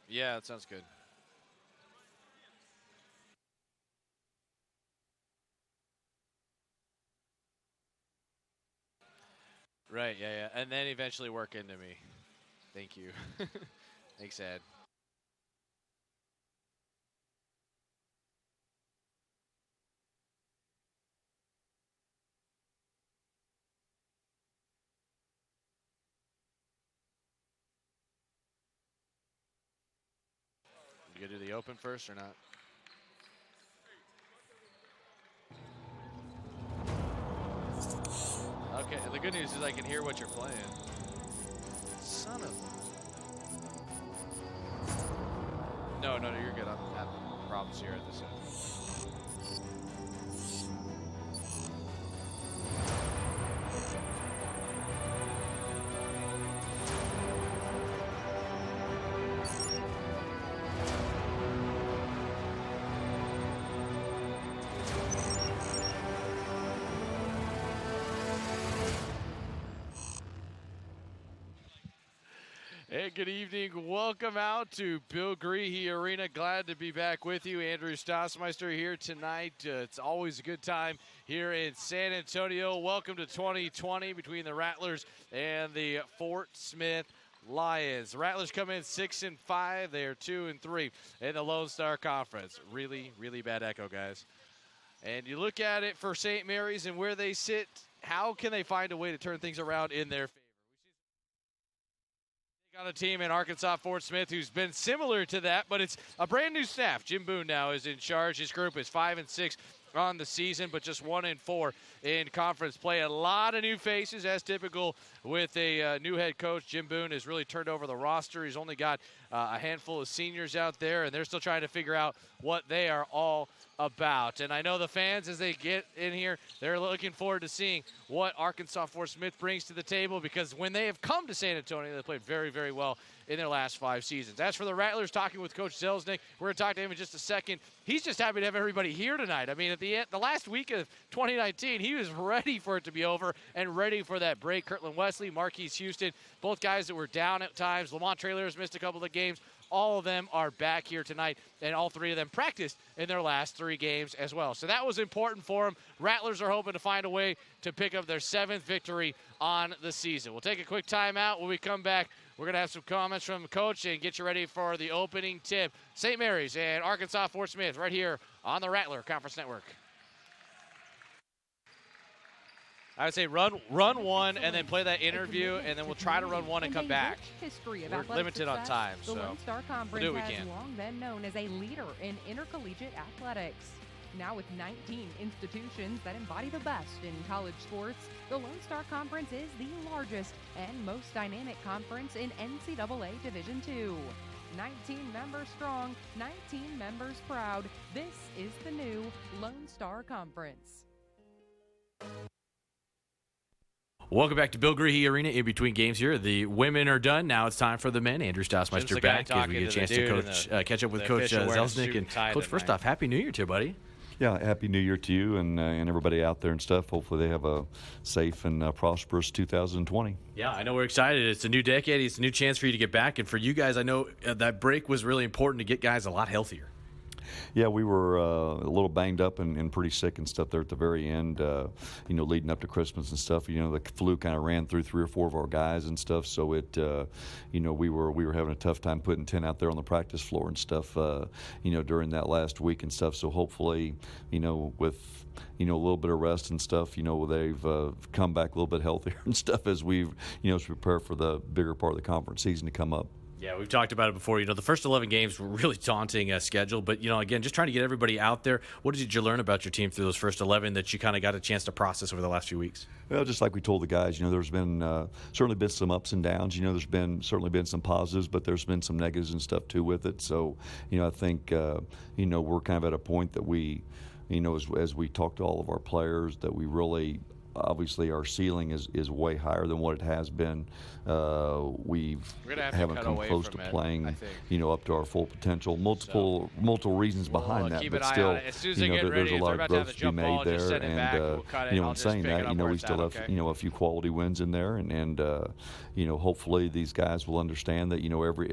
Yeah, that sounds good. Right, yeah, yeah. And then eventually work into me. Thank you. Thanks, Ed. You gonna do the open first or not? Okay, and the good news is I can hear what you're playing. Son of... No, no, no, you're good. I'm having problems here at this end. Hey, good evening. Welcome out to Bill Greehey Arena. Glad to be back with you. Andrew Stossmeister here tonight. It's always a good time here in San Antonio. Welcome to 2020 between the Rattlers and the Fort Smith Lions. The Rattlers come in 6-5. They are 2-3 in the Lone Star Conference. Really, really bad echo, guys. And you look at it for St. Mary's and where they sit, how can they find a way to turn things around in their favor? On a team in Arkansas Fort Smith who's been similar to that, but it's a brand new staff. Jim Boone now is in charge. His group is 5-6 on the season, but just 1-4 in conference play. A lot of new faces, as typical with a new head coach. Jim Boone has really turned over the roster. He's only got a handful of seniors out there, and they're still trying to figure out what they are all about. And I know the fans, as they get in here, they're looking forward to seeing what Arkansas Fort Smith brings to the table, because when they have come to San Antonio, they played very, very well in their last 5 seasons. As for the Rattlers, talking with Coach Selznick, we're going to talk to him in just a second. He's just happy to have everybody here tonight. I mean, at the end, the last week of 2019, he was ready for it to be over and ready for that break. Kirtland Wesley, Marquise Houston, both guys that were down at times. Lamont Trailers missed a couple of games. All of them are back here tonight, and all 3 of them practiced in their last 3 games as well. So that was important for them. Rattlers are hoping to find a way to pick up their 7th victory on the season. We'll take a quick timeout. When we come back, we're going to have some comments from the coach and get you ready for the opening tip. St. Mary's and Arkansas Fort Smith right here on the Rattler Conference Network. I would say run one and then play that interview, and then we'll try to run one and come back. We're limited on time, so the Lone Star Conference we'll do what we can. has long been known as a leader in intercollegiate athletics. Now with 19 institutions that embody the best in college sports, the Lone Star Conference is the largest and most dynamic conference in NCAA Division II. 19 members strong, 19 members proud. This is the new Lone Star Conference. Welcome back to Bill Greehey Arena. In between games here, the women are done. Now it's time for the men. Andrew Stossmeister back as we get a chance to catch up with Coach Selznick. And Coach, first off, Happy New Year to you, buddy. Yeah, Happy New Year to you and everybody out there and stuff. Hopefully they have a safe and prosperous 2020. Yeah, I know we're excited. It's a new decade. It's a new chance for you to get back. And for you guys, I know that break was really important to get guys a lot healthier. Yeah, we were a little banged up and pretty sick and stuff there at the very end, leading up to Christmas and stuff. The flu kind of ran through 3 or 4 of our guys and stuff, so it, we were having a tough time putting 10 out there on the practice floor and stuff, during that last week and stuff. So hopefully, with a little bit of rest and stuff, they've come back a little bit healthier and stuff as we prepare for the bigger part of the conference season to come up. Yeah, we've talked about it before. The first 11 games were really daunting schedule, but, again, just trying to get everybody out there. What did you learn about your team through those first 11 that you kind of got a chance to process over the last few weeks? Well, just like we told the guys, there's been certainly been some ups and downs. There's been certainly been some positives, but there's been some negatives and stuff too with it. So, I think, we're kind of at a point that we, as we talk to all of our players, that we really obviously our ceiling is way higher than what it has been. We haven't come close to playing, up to our full potential. Multiple reasons behind that, but still, there's a lot of growth to be made there. And in saying that, we still have a few quality wins in there, and hopefully these guys will understand that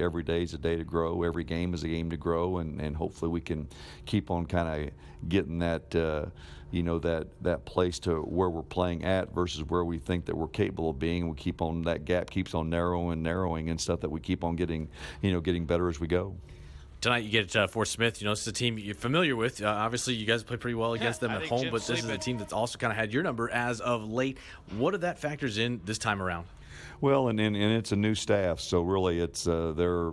every day is a day to grow, every game is a game to grow, and hopefully we can keep on kind of getting that that place to where we're playing at versus where we think that we're capable of being. We keep on, that gap keeps on narrowing and stuff, that we keep on getting better as we go. Tonight you get Fort Smith. This is a team you're familiar with. Obviously, you guys play pretty well against them at home, but this is a team that's also kind of had your number as of late. What of that factors in this time around? Well, and it's a new staff, so really it's they're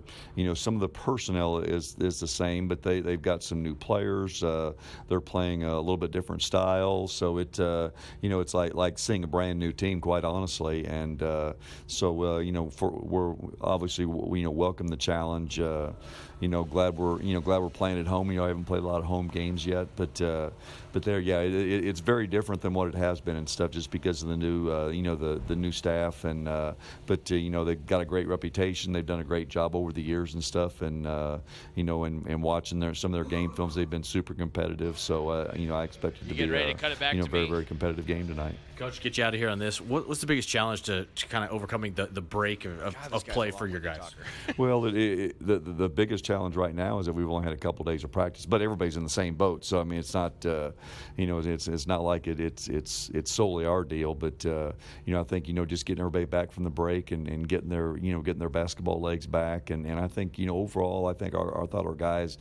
some of the personnel is the same, but they've got some new players. They're playing a little bit different style, so it's like seeing a brand new team, quite honestly. And so we're obviously welcome the challenge. Glad we're playing at home. I haven't played a lot of home games yet, but it's very different than what it has been and stuff, just because of the new the new staff, and but they've got a great reputation. They've done a great job over the years and stuff, and and watching some of their game films, they've been super competitive. So I expect it to be a very, very competitive game tonight. Coach, get you out of here on this. What's the biggest challenge to kind of overcoming the break of play for your guys? Well, the biggest challenge right now is that we've only had a couple days of practice, but everybody's in the same boat. So I mean, it's not it's not like it's solely our deal, but I think just getting everybody back from the break and getting their basketball legs back, and I think overall I think I thought our guys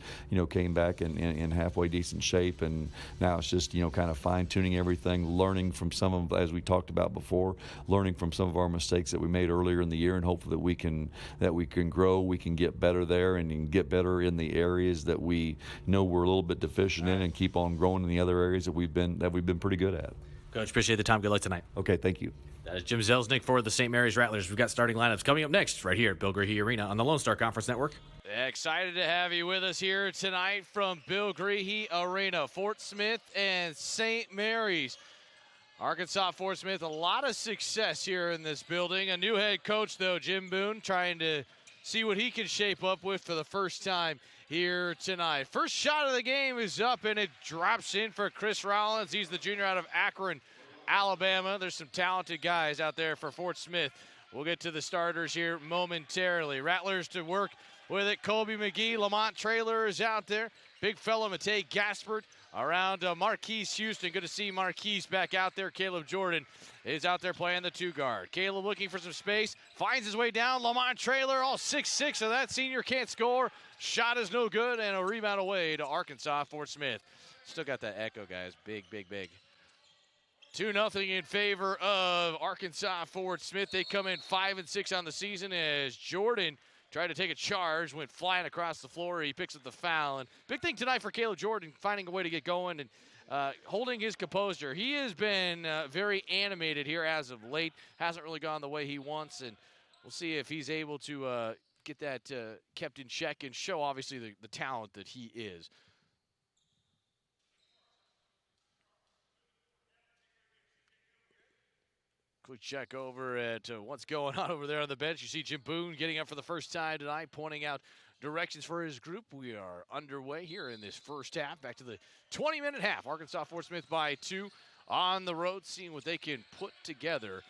came back in halfway decent shape, and now it's just kind of fine tuning everything, learning from some of, as we talked about before, learning from some of our mistakes that we made earlier in the year, and hopefully that we can grow, we can get better there, and get better in the areas that we know we're a little bit deficient in, and keep on growing in the other areas that we've been pretty good at. Coach, appreciate the time. Good luck tonight. Okay, thank you. That is Jim Zelznick for the St. Mary's Rattlers. We've got starting lineups coming up next right here at Bill Greehey Arena on the Lone Star Conference Network. Excited to have you with us here tonight from Bill Greehey Arena. Fort Smith and St. Mary's. Arkansas Fort Smith, a lot of success here in this building. A new head coach, though, Jim Boone, trying to see what he can shape up with for the first time here tonight. First shot of the game is up, and it drops in for Chris Rollins. He's the junior out of Akron, Alabama. There's some talented guys out there for Fort Smith. We'll get to the starters here momentarily. Rattlers to work with it. Colby McGee, Lamont Traylor is out there. Big fella Matei Gaspard around Marquise Houston. Good to see Marquise back out there. Caleb Jordan is out there playing the two guard. Caleb looking for some space, finds his way down. Lamont Traylor, all 6'6", of that senior can't score. Shot is no good, and a rebound away to Arkansas Fort Smith. Still got that echo, guys. Big, big, big. 2-0 in favor of Arkansas Fort Smith. They come in 5-6 on the season as Jordan tried to take a charge, went flying across the floor. He picks up the foul. And big thing tonight for Caleb Jordan, finding a way to get going and holding his composure. He has been very animated here as of late. Hasn't really gone the way he wants, and we'll see if he's able to get that kept in check and show, obviously, the talent that he is. Quick check over at what's going on over there on the bench. You see Jim Boone getting up for the first time tonight, pointing out directions for his group. We are underway here in this first half. Back to the 20-minute half. Arkansas Fort Smith by 2 on the road, seeing what they can put together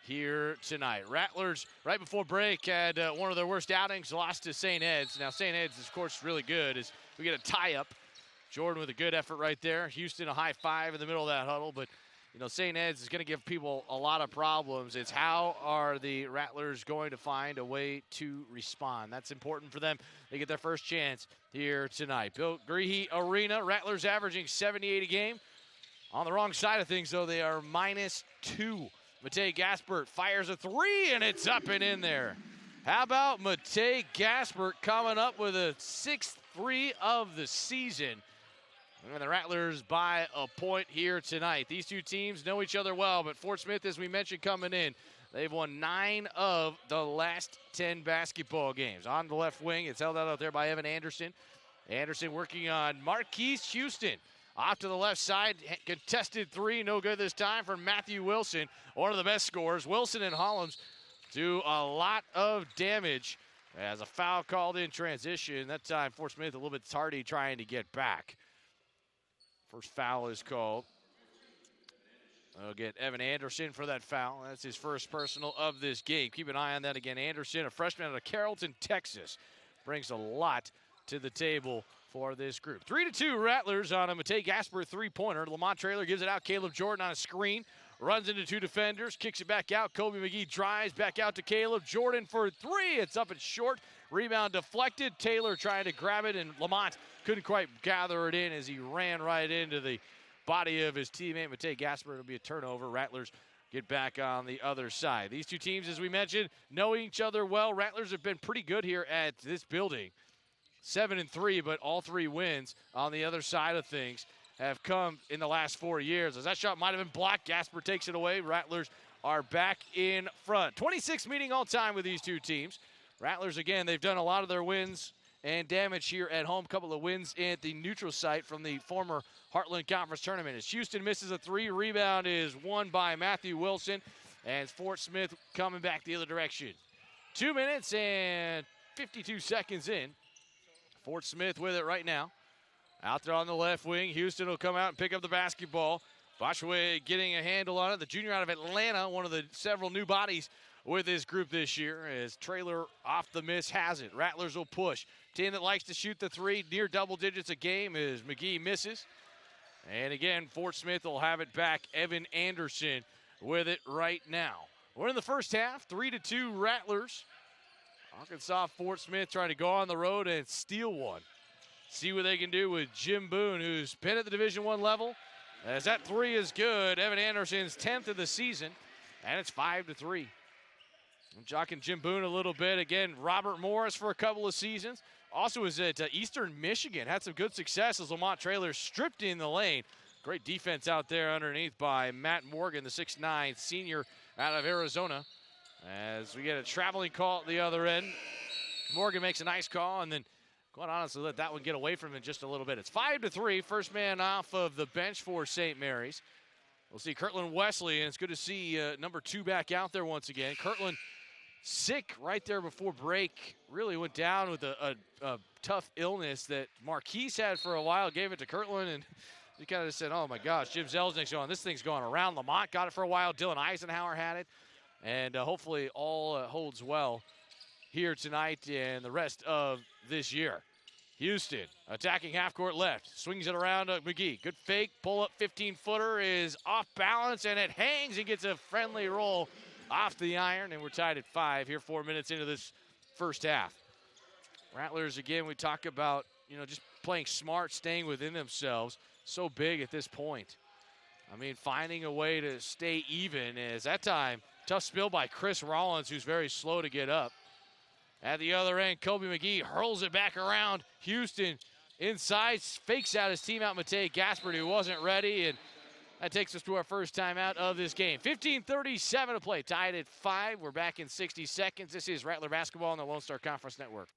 here tonight. Rattlers, right before break, had one of their worst outings, lost to St. Ed's. Now, St. Ed's is, of course, really good as we get a tie-up. Jordan with a good effort right there. Houston a high five in the middle of that huddle, but St. Ed's is going to give people a lot of problems. It's how are the Rattlers going to find a way to respond? That's important for them. They get their first chance here tonight. Bill Greehey Arena, Rattlers averaging 78 a game. On the wrong side of things, though, they are -2. Matei Gaspard fires a three, and it's up and in there. How about Matei Gaspard coming up with a 6th three of the season? And the Rattlers by a point here tonight. These two teams know each other well, but Fort Smith, as we mentioned coming in, they've won 9 of the last 10 basketball games. On the left wing, it's held out there by Evan Anderson. Anderson working on Marquise Houston Off to the left side, contested three, no good this time for Matthew Wilson, one of the best scorers. Wilson and Hollins do a lot of damage as a foul called in transition. That time, Fort Smith a little bit tardy trying to get back. First foul is called. We'll get Evan Anderson for that foul. That's his first personal of this game. Keep an eye on that again. Anderson, a freshman out of Carrollton, Texas, brings a lot to the table for this group. 3-2 Rattlers on a Matei Gasper three-pointer. Lamont Traylor gives it out. Caleb Jordan on a screen. Runs into two defenders. Kicks it back out. Kobe McGee drives back out to Caleb. Jordan for three. It's up and short. Rebound deflected. Taylor trying to grab it, and Lamont couldn't quite gather it in as he ran right into the body of his teammate, Matei Gasper. It'll be a turnover. Rattlers get back on the other side. These two teams, as we mentioned, know each other well. Rattlers have been pretty good here at this building. 7-3, but all three wins on the other side of things have come in the last 4 years. As that shot might have been blocked, Gasper takes it away. Rattlers are back in front. 26 meeting all time with these two teams. Rattlers, again, they've done a lot of their wins and damage here at home. Couple of wins at the neutral site from the former Heartland Conference tournament. As Houston misses a three, rebound is won by Matthew Wilson, and Fort Smith coming back the other direction. 2 minutes and 52 seconds in. Fort Smith with it right now. Out there on the left wing, Houston will come out and pick up the basketball. Boschway getting a handle on it. The junior out of Atlanta, one of the several new bodies with this group this year, as Traylor off the miss has it. Rattlers will push. Team that likes to shoot the three, near double digits a game, as McGee misses. And again, Fort Smith will have it back. Evan Anderson with it right now. We're in the first half, 3-2 Rattlers. Arkansas Fort Smith trying to go on the road and steal one. See what they can do with Jim Boone, who's been at the Division I level. As that three is good, Evan Anderson's 10th of the season, and it's 5-3. I'm jocking Jim Boone a little bit. Again, Robert Morris for a couple of seasons. Also was at Eastern Michigan. Had some good success as Lamont Traylor stripped in the lane. Great defense out there underneath by Matt Morgan, the 6'9 senior out of Arizona. As we get a traveling call at the other end. Morgan makes a nice call, and then quite honestly let that one get away from him just a little bit. It's 5-3. First man off of the bench for St. Mary's. We'll see Kirtland Wesley, and it's good to see number 2 back out there once again. Kirtland sick right there before break. Really went down with a tough illness that Marquise had for a while. Gave it to Kirtland, and he kind of said, oh my gosh, Jim Zelznick's going, this thing's going around. Lamont got it for a while. Dylan Eisenhower had it. And hopefully all holds well here tonight and the rest of this year. Houston attacking half court left. Swings it around McGee. Good fake. Pull up 15-footer is off balance, and it hangs and gets a friendly roll off the iron. And we're tied at 5 here 4 minutes into this first half. Rattlers, again, we talk about, just playing smart, staying within themselves. So big at this point. I mean, finding a way to stay even is that time. Tough spill by Chris Rollins, who's very slow to get up. At the other end, Kobe McGee hurls it back around. Houston inside, fakes out his teammate, Matei Gasper, who wasn't ready, and that takes us to our first timeout of this game. 15:37 to play, tied at 5. We're back in 60 seconds. This is Rattler Basketball on the Lone Star Conference Network.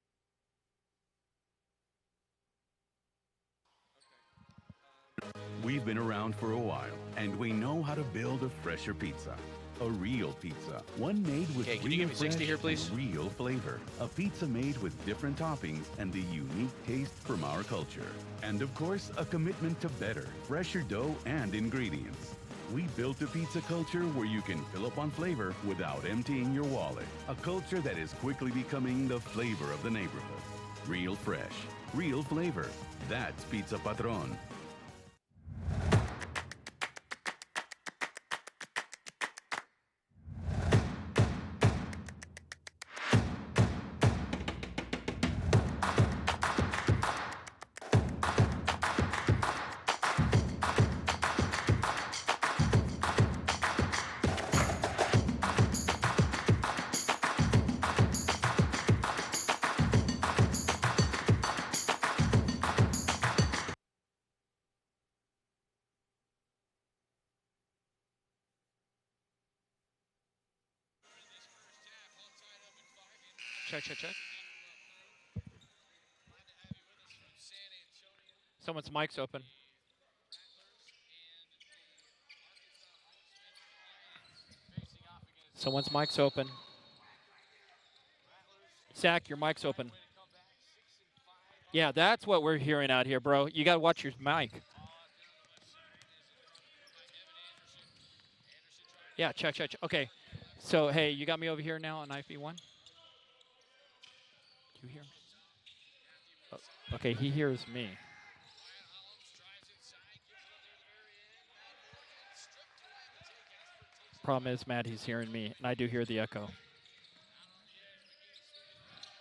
We've been around for a while, and we know how to build a fresher pizza. A real pizza, one made with can you give me 60 here, please? Real flavor. A pizza made with different toppings and the unique taste from our culture. And of course, a commitment to better, fresher dough and ingredients. We built a pizza culture where you can fill up on flavor without emptying your wallet. A culture that is quickly becoming the flavor of the neighborhood. Real fresh, real flavor. That's Pizza Patron. Check. Someone's mic's open. Someone's mic's open. Zach, your mic's open. Yeah, that's what we're hearing out here, bro. You got to watch your mic. Yeah, check. Okay. So, hey, you got me over here now on IFB1? Do you hear me? Oh, okay, he hears me. Problem is, Matt, he's hearing me, and I do hear the echo.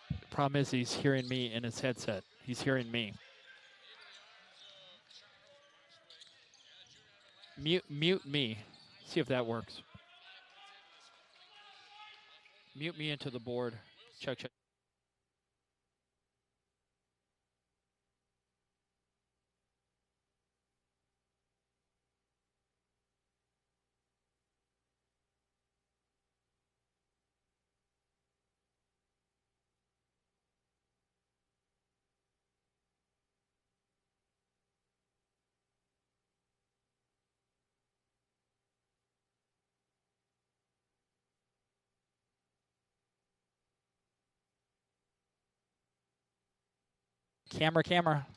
The problem is he's hearing me in his headset. He's hearing me. Mute me. See if that works. Mute me into the board. Check. Camera.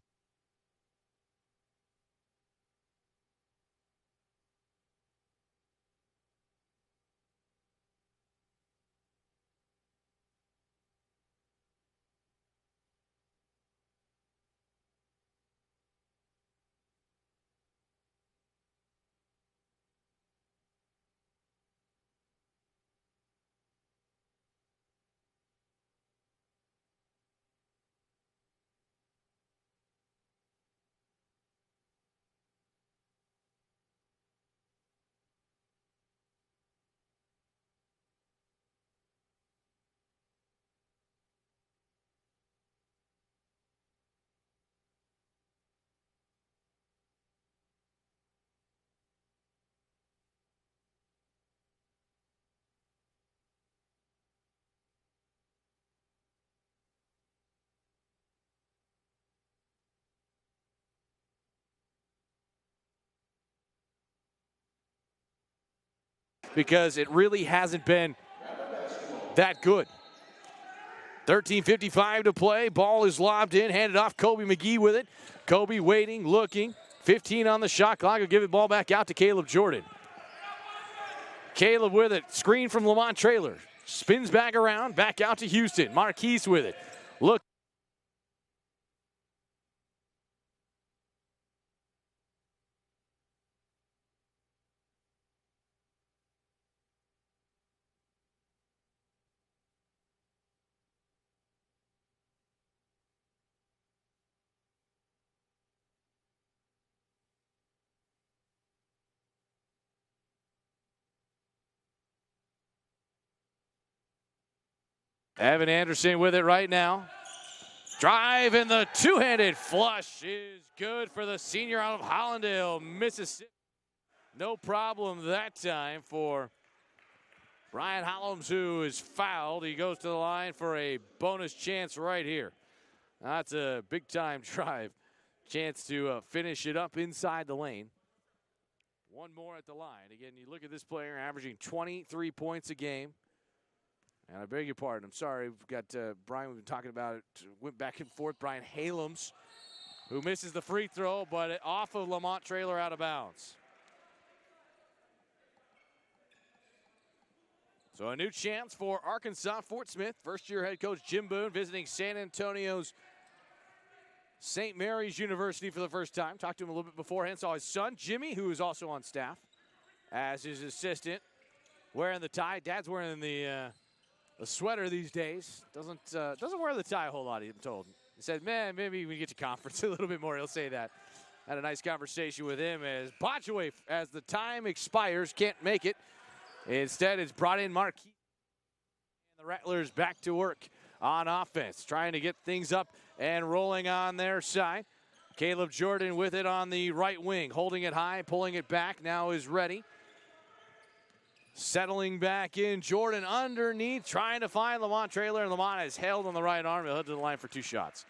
Because it really hasn't been that good. 13:55 to play. Ball is lobbed in, handed off. Kobe McGee with it. Kobe waiting, looking. 15 on the shot clock. Will give the ball back out to Caleb Jordan. Caleb with it. Screen from Lamont Traylor. Spins back around. Back out to Houston. Marquise with it. Look. Evan Anderson with it right now. Drive and the two-handed flush is good for the senior out of Hollandale, Mississippi. No problem that time for Brian Hollums, who is fouled. He goes to the line for a bonus chance right here. That's a big-time drive. Chance to finish it up inside the lane. One more at the line. Again, you look at this player averaging 23 points a game. And I beg your pardon. I'm sorry. We've got Brian. We've been talking about it. Went back and forth. Brian Halams, who misses the free throw, but off of Lamont Traylor out of bounds. So a new chance for Arkansas Fort Smith. First-year head coach Jim Boone visiting San Antonio's St. Mary's University for the first time. Talked to him a little bit beforehand. Saw his son, Jimmy, who is also on staff as his assistant, wearing the tie. Dad's wearing the sweater these days. Doesn't wear the tie a whole lot, I'm told. He said, man, maybe we get to conference a little bit more. He'll say that. Had a nice conversation with him as Botchaway, as the time expires, can't make it. Instead, it's brought in Marquis. And the Rattlers back to work on offense, trying to get things up and rolling on their side. Caleb Jordan with it on the right wing, holding it high, pulling it back, now is ready. Settling back in, Jordan underneath, trying to find Lamont Traylor, and Lamont is held on the right arm. He'll head to the line for two shots.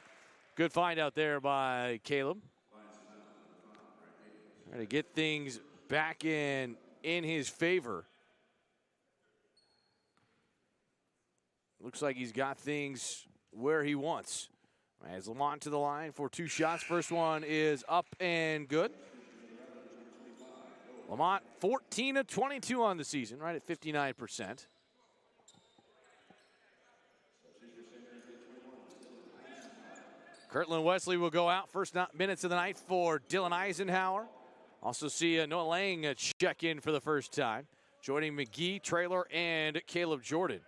Good find out there by Caleb. Trying to get things back in his favor. looks like he's got things where he wants. As Lamont to the line for 2 shots. First one is up and good. Lamont 14 of 22 on the season, right at 59%. Kirtland Wesley will go out. First minutes of the night for Dylan Eisenhower. Also see Noah Lang check in for the first time. Joining McGee, Traylor, and Caleb Jordan.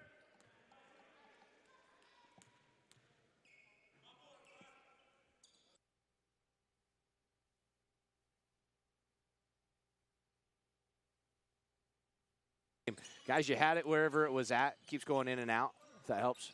Guys, you had it wherever it was at. Keeps going in and out, if that helps.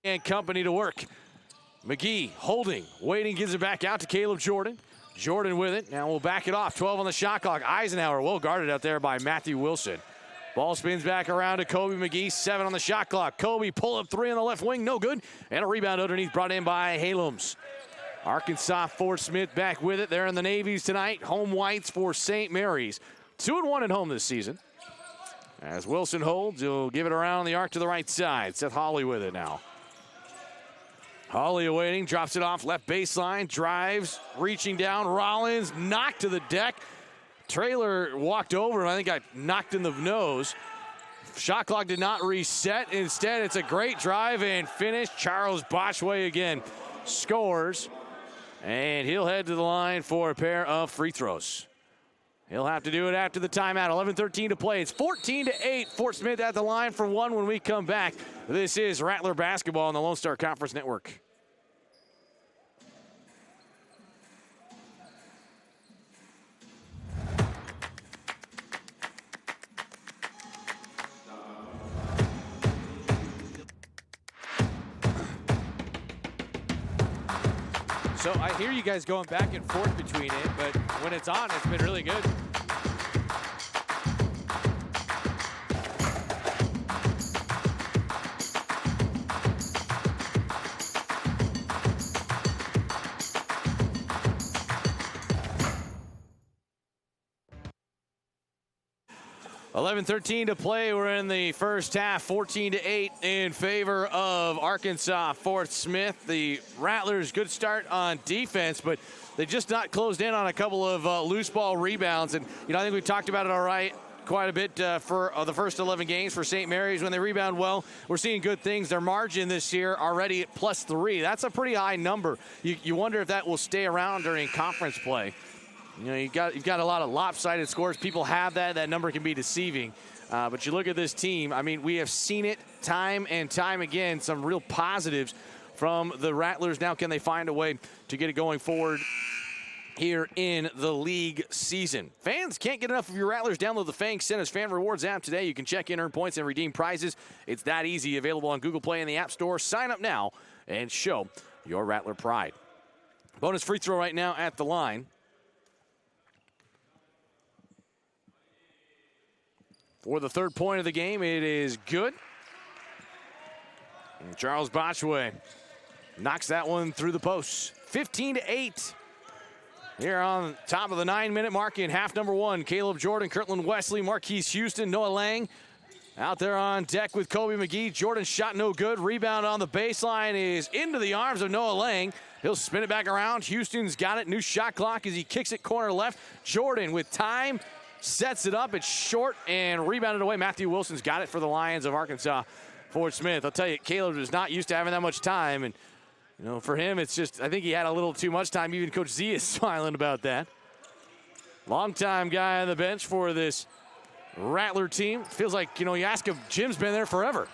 And company to work. McGee holding, waiting, gives it back out to Caleb Jordan. Jordan with it. Now we'll back it off. 12 on the shot clock. Eisenhower well guarded out there by Matthew Wilson. Ball spins back around to Kobe McGee. 7 on the shot clock. Kobe pull up 3 on the left wing. No good. And a rebound underneath brought in by Halums. Arkansas Fort Smith back with it. They're in the Navies tonight. Home whites for St. Mary's. 2-1 at home this season. As Wilson holds, he'll give it around the arc to the right side. Seth Hawley with it now. Hawley awaiting, drops it off left baseline, drives, reaching down. Rollins knocked to the deck. Traylor walked over and I think got knocked in the nose. Shot clock did not reset. Instead, it's a great drive and finish. Charles Botchway again scores. And he'll head to the line for a pair of free throws. He'll have to do it after the timeout. 11:13 to play. It's 14-8. Fort Smith at the line for 1 when we come back. This is Rattler basketball on the Lone Star Conference Network. So I hear you guys going back and forth between it, but when it's on, it's been really good. $11:13 to play. We're in the first half, 14-8 in favor of Arkansas Fort Smith. The Rattlers, good start on defense, but they just not closed in on a couple of loose ball rebounds. And, I think we talked about it all right quite a bit for the first 11 games for St. Mary's. When they rebound well, we're seeing good things. Their margin this year already at +3. That's a pretty high number. You wonder if that will stay around during conference play. You've got a lot of lopsided scores. People have that. That number can be deceiving. But you look at this team. I mean, we have seen it time and time again. Some real positives from the Rattlers. Now, can they find a way to get it going forward here in the league season? Fans can't get enough of your Rattlers. Download the Fang Centers Fan Rewards app today. You can check in, earn points, and redeem prizes. It's that easy. Available on Google Play and the App Store. Sign up now and show your Rattler pride. Bonus free throw right now at the line. For the third point of the game, it is good. And Charles Botchway knocks that one through the posts. 15-8. Here on top of the 9-minute mark in half number 1, Caleb Jordan, Kirtland Wesley, Marquise Houston, Noah Lang out there on deck with Kobe McGee. Jordan's shot no good. Rebound on the baseline is into the arms of Noah Lang. He'll spin it back around. Houston's got it. New shot clock as he kicks it corner left. Jordan with time sets it up. It's short and rebounded away. Matthew Wilson's got it for the Lions of Arkansas. Fort Smith. I'll tell you, Caleb is not used to having that much time. And, for him, it's just, I think he had a little too much time. Even Coach Z is smiling about that. Longtime guy on the bench for this Rattler team. Feels like, you ask him, Jim's been there forever.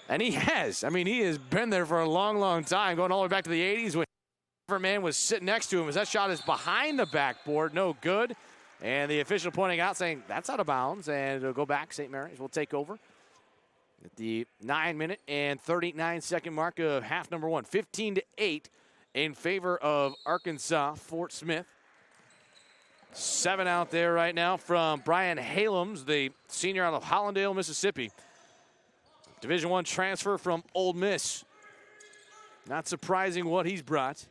And he has. I mean, he has been there for a long, long time, going all the way back to the 80s when man was sitting next to him as that shot is behind the backboard. No good. And the official pointing out saying that's out of bounds. And it'll go back. St. Mary's will take over at the 9-minute and 39-second mark of half number one. 15-8 in favor of Arkansas Fort Smith. 7 out there right now from Brian Halams, the senior out of Hollandale, Mississippi. Division I transfer from Ole Miss. Not surprising what he's brought.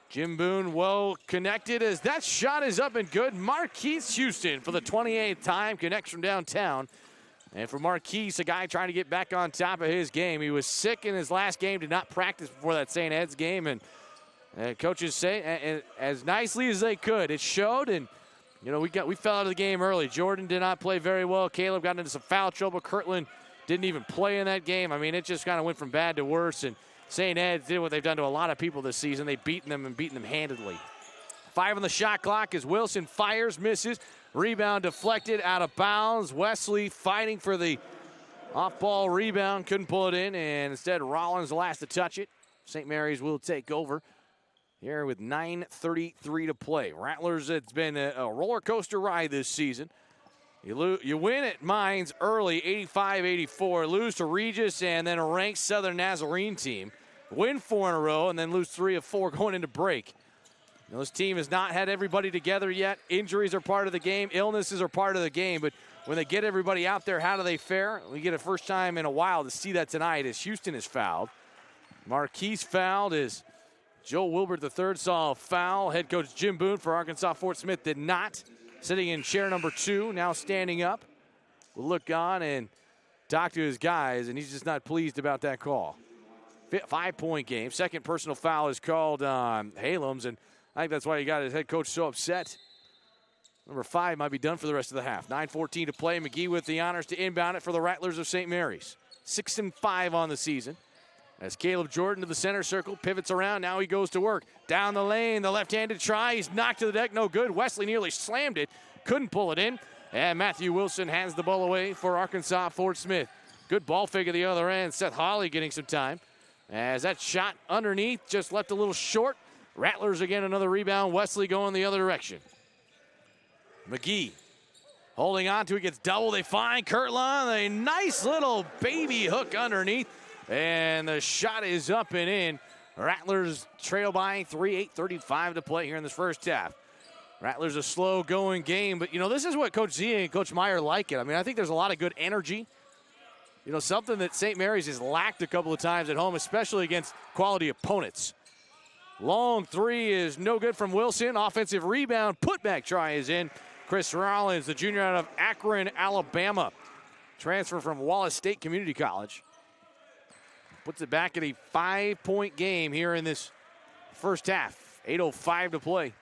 Jim Boone well connected as that shot is up and good. Marquise Houston for the 28th time connects from downtown. And for Marquise, a guy trying to get back on top of his game. He was sick in his last game, did not practice before that St. Ed's game. And coaches say as nicely as they could. It showed, and we fell out of the game early. Jordan did not play very well. Caleb got into some foul trouble. Kirtland didn't even play in that game. I mean, it just kind of went from bad to worse, and St. Ed's did what they've done to a lot of people this season. They've beaten them handedly. 5 on the shot clock as Wilson fires, misses. Rebound deflected, out of bounds. Wesley fighting for the off-ball rebound. Couldn't pull it in, and instead Rollins the last to touch it. St. Mary's will take over here with 9:33 to play. Rattlers, it's been a roller coaster ride this season. You win at Mines early, 85-84. Lose to Regis and then a ranked Southern Nazarene team. Win 4 in a row and then lose 3 of 4 going into break. This team has not had everybody together yet. Injuries are part of the game. Illnesses are part of the game. But when they get everybody out there, how do they fare? We get a first time in a while to see that tonight as Houston is fouled. Marquise fouled as Joe Wilbert III saw a foul. Head coach Jim Boone for Arkansas Fort Smith did not. Sitting in chair number 2, now standing up. Will look on and talk to his guys, and he's just not pleased about that call. 5-point game. Second personal foul is called on Halams, and I think that's why he got his head coach so upset. Number 5 might be done for the rest of the half. 9:14 to play. McGee with the honors to inbound it for the Rattlers of St. Mary's. 6-5 on the season. As Caleb Jordan to the center circle, pivots around, now he goes to work. Down the lane, the left-handed try, he's knocked to the deck, no good. Wesley nearly slammed it, couldn't pull it in. And Matthew Wilson hands the ball away for Arkansas Fort Smith. Good ball fake at the other end. Seth Hawley getting some time. As that shot underneath just left a little short. Rattlers again, another rebound. Wesley going the other direction. McGee holding on to it, gets double. They find Kirtland, a nice little baby hook underneath. And the shot is up and in. Rattlers trail by 3, 8:35 to play here in this first half. Rattlers a slow-going game, but, this is what Coach Z and Coach Meyer like it. I mean, I think there's a lot of good energy. Something that St. Mary's has lacked a couple of times at home, especially against quality opponents. Long 3 is no good from Wilson. Offensive rebound, putback try is in. Chris Rollins, the junior out of Akron, Alabama. Transfer from Wallace State Community College. Puts it back at a 5-point game here in this first half. 8:05 to play.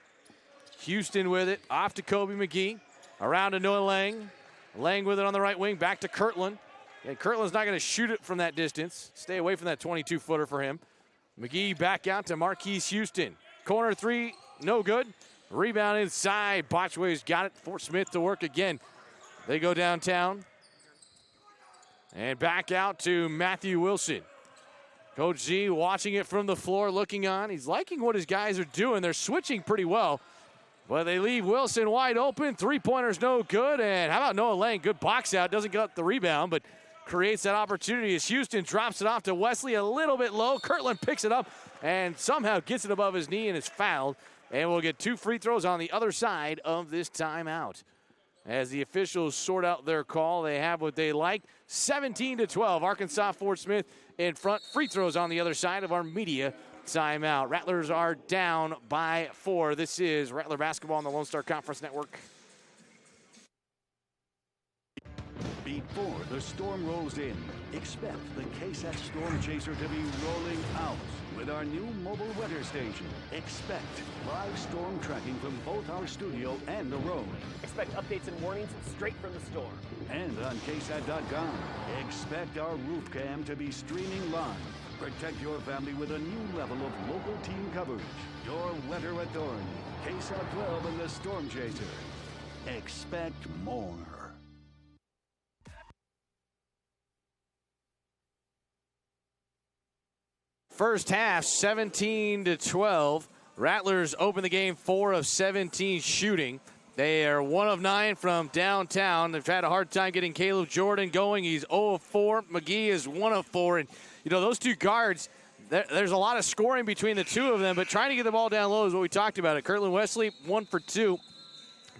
Houston with it, off to Kobe McGee. Around to Noah Lang. Lang with it on the right wing, back to Kirtland. And Kirtland's not going to shoot it from that distance. Stay away from that 22-footer for him. McGee back out to Marquise Houston. Corner 3, no good. Rebound inside. Botchway's got it. Fort Smith to work again. They go downtown. And back out to Matthew Wilson. Coach Z watching it from the floor, looking on. He's liking what his guys are doing. They're switching pretty well. But they leave Wilson wide open. 3-pointer's no good. And how about Noah Lang? Good box out. Doesn't get the rebound, but creates that opportunity as Houston drops it off to Wesley a little bit low. Kirtland picks it up and somehow gets it above his knee and is fouled. And we'll get 2 free throws on the other side of this timeout. As the officials sort out their call, they have what they like. 17-12, Arkansas Fort Smith in front. Free throws on the other side of our media timeout. Rattlers are down by 4. This is Rattler basketball on the Lone Star Conference Network. Before the storm rolls in, expect the KSAT Storm Chaser to be rolling out. With our new mobile weather station, expect live storm tracking from both our studio and the road. Expect updates and warnings straight from the storm. And on KSAT.com, expect our roof cam to be streaming live. Protect your family with a new level of local team coverage. Your weather authority, KSAT 12 and the Storm Chaser. Expect more. First half, 17-12. Rattlers open the game 4 of 17 shooting. They are 1 of 9 from downtown. They've had a hard time getting Caleb Jordan going. He's 0 of 4. McGee is 1 of 4. And, you know, those two guards, there's a lot of scoring between the two of them, but trying to get the ball down low is what we talked about. Kirtland Wesley, 1 for 2.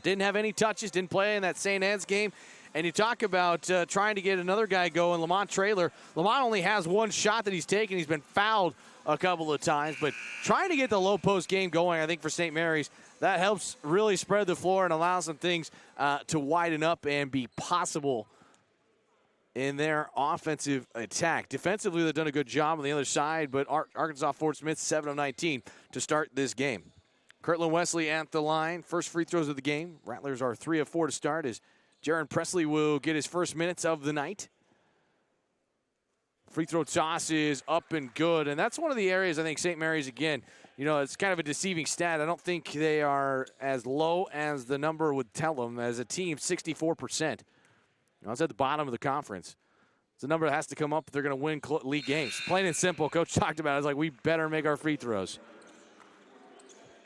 Didn't have any touches, didn't play in that St. Anne's game. And you talk about trying to get another guy going, Lamont Traylor. Lamont only has 1 shot that he's taken. He's been fouled a couple of times. But trying to get the low post game going, I think, for St. Mary's, that helps really spread the floor and allow some things to widen up and be possible in their offensive attack. Defensively, they've done a good job on the other side, but Arkansas Fort Smith, 7 of 19 to start this game. Kirtland Wesley at the line. First free throws of the game. Rattlers are 3 of 4 to start as Jaron Presley will get his first minutes of the night. Free throw toss is up and good, and that's one of the areas I think St. Mary's, again, you know, it's kind of a deceiving stat. I don't think they are as low as the number would tell them. As a team, 64%. You know, it's at the bottom of the conference. It's a number that has to come up if they're going to win league games. Plain and simple, Coach talked about it. It's like, we better make our free throws.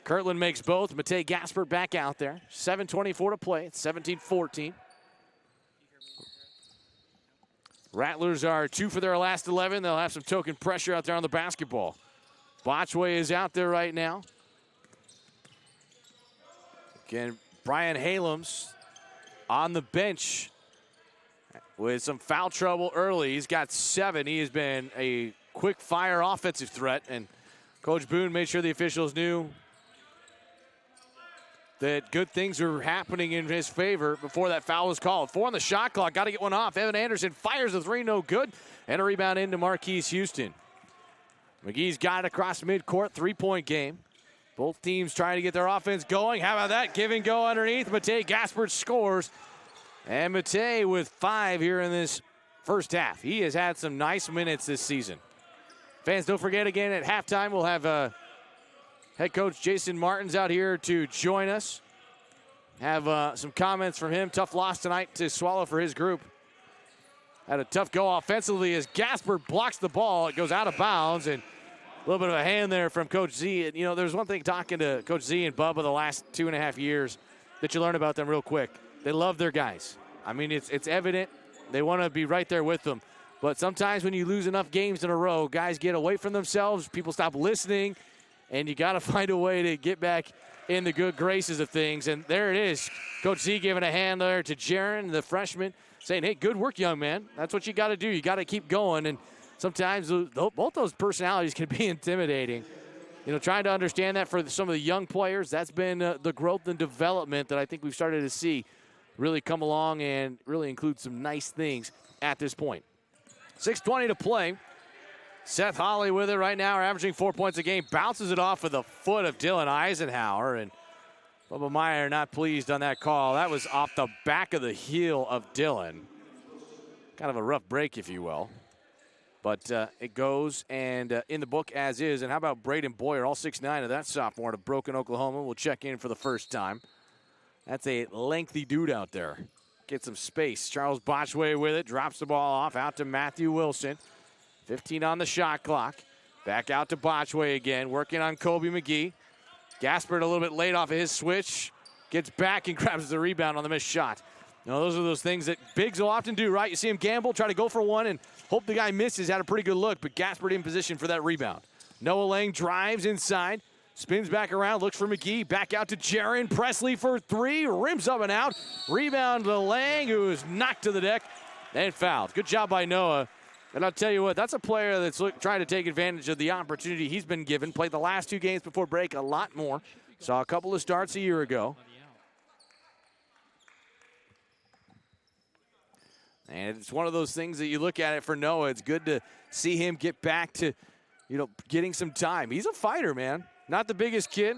Kirtland makes both. Matej Gasper back out there. 7:24 to play. It's 17-14. Rattlers are 2 for their last 11. They'll have some token pressure out there on the basketball. Botchway is out there right now. Again, Brian Halams on the bench with some foul trouble early. He's got 7. He has been a quick-fire offensive threat, and Coach Boone made sure the officials knew that good things were happening in his favor before that foul was called. 4 on the shot clock. Got to get one off. Evan Anderson fires a 3, no good. And a rebound into Marquise Houston. McGee's got it across midcourt. 3-point game. Both teams trying to get their offense going. How about that? Give and go underneath. Matej Gasper scores. And Matej with 5 here in this first half. He has had some nice minutes this season. Fans, don't forget, again, at halftime, we'll have head coach Jason Martins out here to join us. Have some comments from him. Tough loss tonight to swallow for his group. Had a tough go offensively as Gasper blocks the ball. It goes out of bounds, and a little bit of a hand there from Coach Z. And, you know, there's one thing talking to Coach Z and Bubba the last 2.5 years that you learn about them real quick. They love their guys. I mean, it's evident. They want to be right there with them. But sometimes when you lose enough games in a row, guys get away from themselves. People stop listening. And you got to find a way to get back in the good graces of things. And there it is. Coach Z giving a hand there to Jaron, the freshman, saying, hey, good work, young man. That's what you got to do. You got to keep going. And sometimes both those personalities can be intimidating. You know, trying to understand that for some of the young players, that's been the growth and development that I think we've started to see really come along and really include some nice things at this point. 6:20 to play. Seth Hawley with it right now, averaging 4 points a game. Bounces it off with the foot of Dylan Eisenhower. And Bubba Meyer not pleased on that call. That was off the back of the heel of Dylan. Kind of a rough break, if you will. But it goes and in the book as is. And how about Braden Boyer, all 6'9" of that sophomore to Broken, Oklahoma. Will check in for the first time. That's a lengthy dude out there. Get some space. Charles Botchway with it. Drops the ball off out to Matthew Wilson. 15 on the shot clock. Back out to Botchway again, working on Kobe McGee. Gasper a little bit late off of his switch. Gets back and grabs the rebound on the missed shot. You know, those are those things that bigs will often do, right? You see him gamble, try to go for one, and hope the guy misses. Had a pretty good look, but Gasper in position for that rebound. Noah Lang drives inside. Spins back around, looks for McGee. Back out to Jaron Presley for 3. Rims up and out. Rebound to Lang, who is knocked to the deck and fouled. Good job by Noah. And I'll tell you what, that's a player that's trying to take advantage of the opportunity he's been given. Played the last 2 games before break a lot more. Saw a couple of starts a year ago. And it's one of those things that you look at it for Noah. It's good to see him get back to getting some time. He's a fighter, man. Not the biggest kid.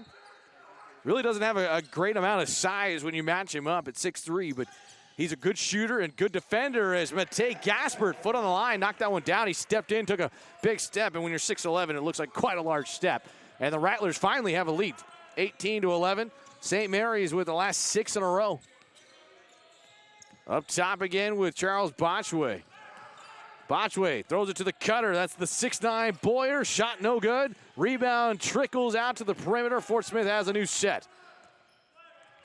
Really doesn't have a great amount of size when you match him up at 6'3", but he's a good shooter and good defender as Matej Gaspert, foot on the line, knocked that one down. He stepped in, took a big step, and when you're 6'11", it looks like quite a large step. And the Rattlers finally have a lead, 18-11. St. Mary's with the last 6 in a row. Up top again with Charles Botchway. Botchway throws it to the cutter. That's the 6'9" Boyer. Shot no good. Rebound trickles out to the perimeter. Fort Smith has a new set.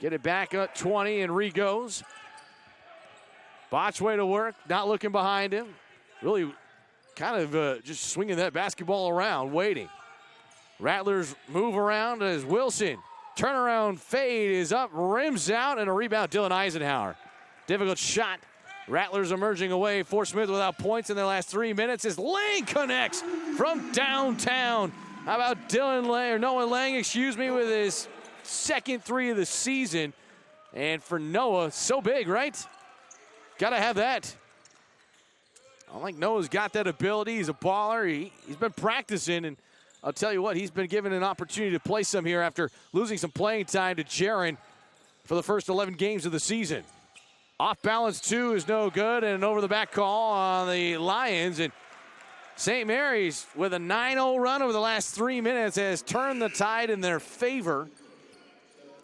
Get it back up 20 and re-goes. Botchway to work, not looking behind him. Really kind of just swinging that basketball around, waiting. Rattlers move around as Wilson. Turnaround fade is up, rims out, and a rebound, Dylan Eisenhower. Difficult shot. Rattlers emerging away. Fort Smith without points in their last 3 minutes as Lang connects from downtown. How about Noah Lang, with his second 3 of the season. And for Noah, so big, right? Got to have that. I think Noah's got that ability. He's a baller. He's been practicing, and I'll tell you what, he's been given an opportunity to play some here after losing some playing time to Jaron for the first 11 games of the season. Off balance 2 is no good, and an over-the-back call on the Lions. And St. Mary's, with a 9-0 run over the last 3 minutes, has turned the tide in their favor.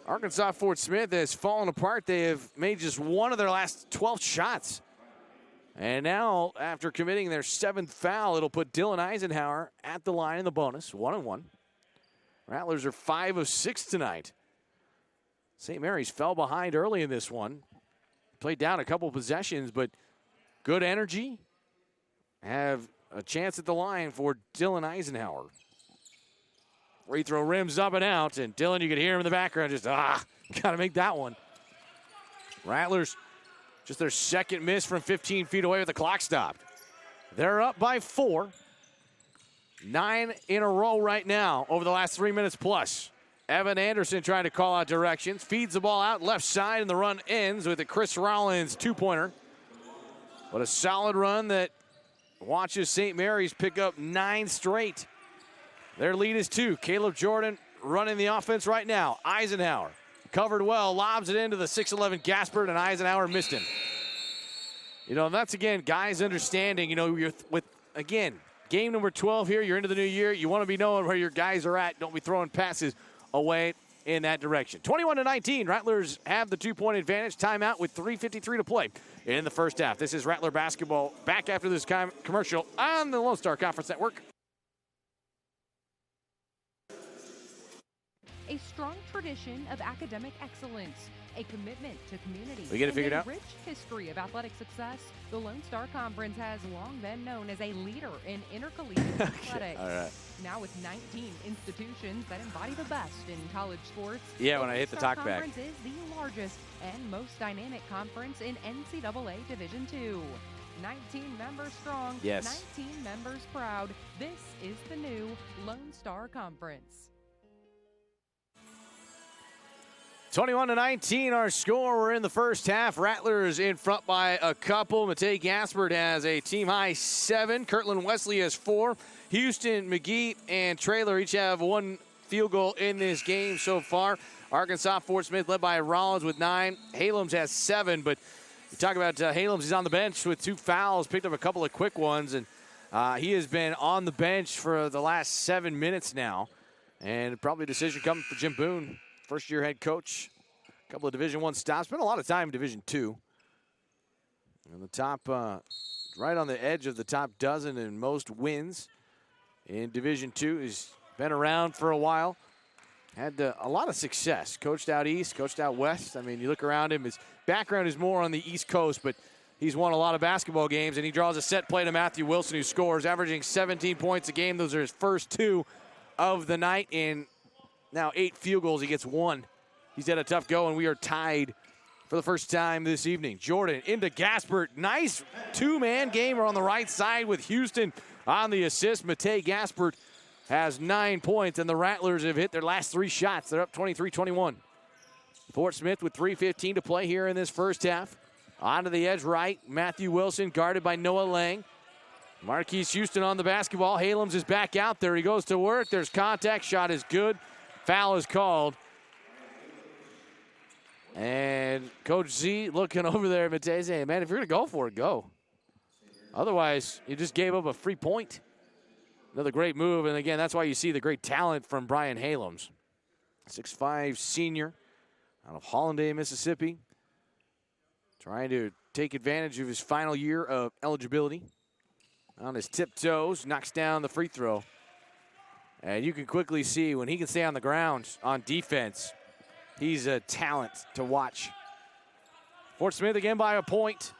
Arkansas Fort Smith has fallen apart. They have made just one of their last 12 shots. And now, after committing their 7th foul, it'll put Dylan Eisenhower at the line in the bonus, 1-1. Rattlers are 5 of 6 tonight. St. Mary's fell behind early in this one. Played down a couple possessions, but good energy. Have a chance at the line for Dylan Eisenhower. Free throw rims up and out, and Dylan, you can hear him in the background, just, got to make that one. Rattlers, just their second miss from 15 feet away with the clock stopped. They're up by 4. 9 in a row right now over the last 3 minutes plus. Evan Anderson trying to call out directions. Feeds the ball out left side, and the run ends with a Chris Rollins two-pointer. But a solid run that watches St. Mary's pick up 9 straight. Their lead is 2. Caleb Jordan running the offense right now. Eisenhower covered well, lobs it into the 6'11" Gaspert, and Eisenhower missed him. And that's, again, guys understanding, you're with, again, game number 12 here. You're into the new year. You want to be knowing where your guys are at. Don't be throwing passes away in that direction. 21-19, Rattlers have the 2-point advantage. Timeout with 3:53 to play in the first half. This is Rattler basketball back after this commercial on the Lone Star Conference Network. A strong tradition of academic excellence, a commitment to community, we get it figured out. A rich history of athletic success. The Lone Star Conference has long been known as a leader in intercollegiate athletics. All right. Now with 19 institutions that embody the best in college sports. Yeah, when I hit the talk back. The Lone Star Conference is the largest and most dynamic conference in NCAA Division II. 19 members strong, yes. 19 members proud. This is the new Lone Star Conference. 21-19, our score. We're in the first half. Rattlers in front by a couple. Matej Gaspert has a team-high 7. Kirtland Wesley has 4. Houston, McGee, and Traylor each have 1 field goal in this game so far. Arkansas Fort Smith led by Rollins with 9. Halems has 7, but you talk about Halems. He's on the bench with 2 fouls, picked up a couple of quick ones, and he has been on the bench for the last 7 minutes now. And probably a decision coming for Jim Boone. First-year head coach, a couple of Division I stops, spent a lot of time in Division II. And the top, right on the edge of the top dozen in most wins in Division II. He's been around for a while. Had a lot of success. Coached out east, coached out west. I mean, you look around him, his background is more on the East Coast, but he's won a lot of basketball games, and he draws a set play to Matthew Wilson, who scores, averaging 17 points a game. Those are his first 2 of the night in now 8 field goals. He gets 1. He's had a tough go, and we are tied for the first time this evening. Jordan into Gaspert. Nice 2-man game on the right side with Houston on the assist. Matej Gaspert has 9 points, and the Rattlers have hit their last 3 shots. They're up 23-21. Fort Smith with 3:15 to play here in this first half. Onto the edge right, Matthew Wilson guarded by Noah Lang. Marquise Houston on the basketball. Halams is back out there. He goes to work. There's contact. Shot is good. Foul is called. And Coach Z looking over there at Matei saying, man, if you're going to go for it, go. Otherwise, you just gave up a free point. Another great move. And, again, that's why you see the great talent from Brian Halams. 6'5" senior out of Hollandaise, Mississippi. Trying to take advantage of his final year of eligibility. On his tiptoes, knocks down the free throw. And you can quickly see when he can stay on the ground on defense, he's a talent to watch. Fort Smith again by a point.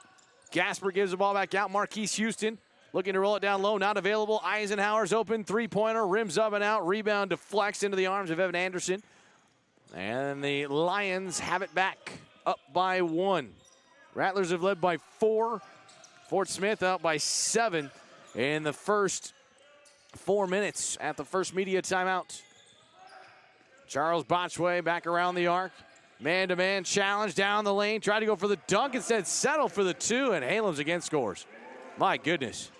Gasper gives the ball back out. Marquise Houston looking to roll it down low. Not available. Eisenhower's open. Three-pointer. Rims up and out. Rebound deflects into the arms of Evan Anderson. And the Lions have it back. Up by 1. Rattlers have led by 4. Fort Smith out by 7 in the first 4 minutes at the first media timeout. Charles Botchway back around the arc. Man-to-man challenge down the lane. Tried to go for the dunk, instead settle for the 2, and Halams again scores. My goodness.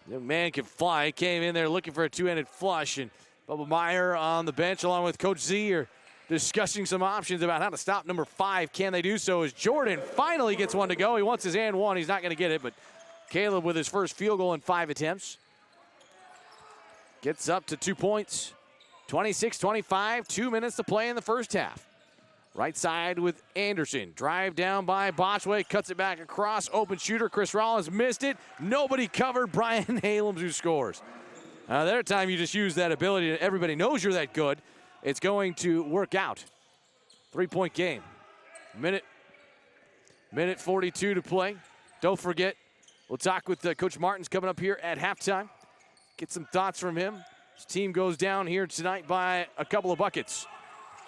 The man can fly. He came in there looking for a two-handed flush, and Bubba Meyer on the bench along with Coach Z are discussing some options about how to stop number 5. Can they do so as Jordan finally gets one to go. He wants his and one. He's not going to get it, but Caleb with his first field goal in 5 attempts. Gets up to 2 points. 26-25, 2 minutes to play in the first half. Right side with Anderson. Drive down by Botchway, cuts it back across. Open shooter, Chris Rollins missed it. Nobody covered. Brian Halams who scores. Their time you just use that ability. Everybody knows you're that good. It's going to work out. 3-point game. Minute 42 to play. Don't forget, we'll talk with Coach Martins coming up here at halftime. Get some thoughts from him. His team goes down here tonight by a couple of buckets.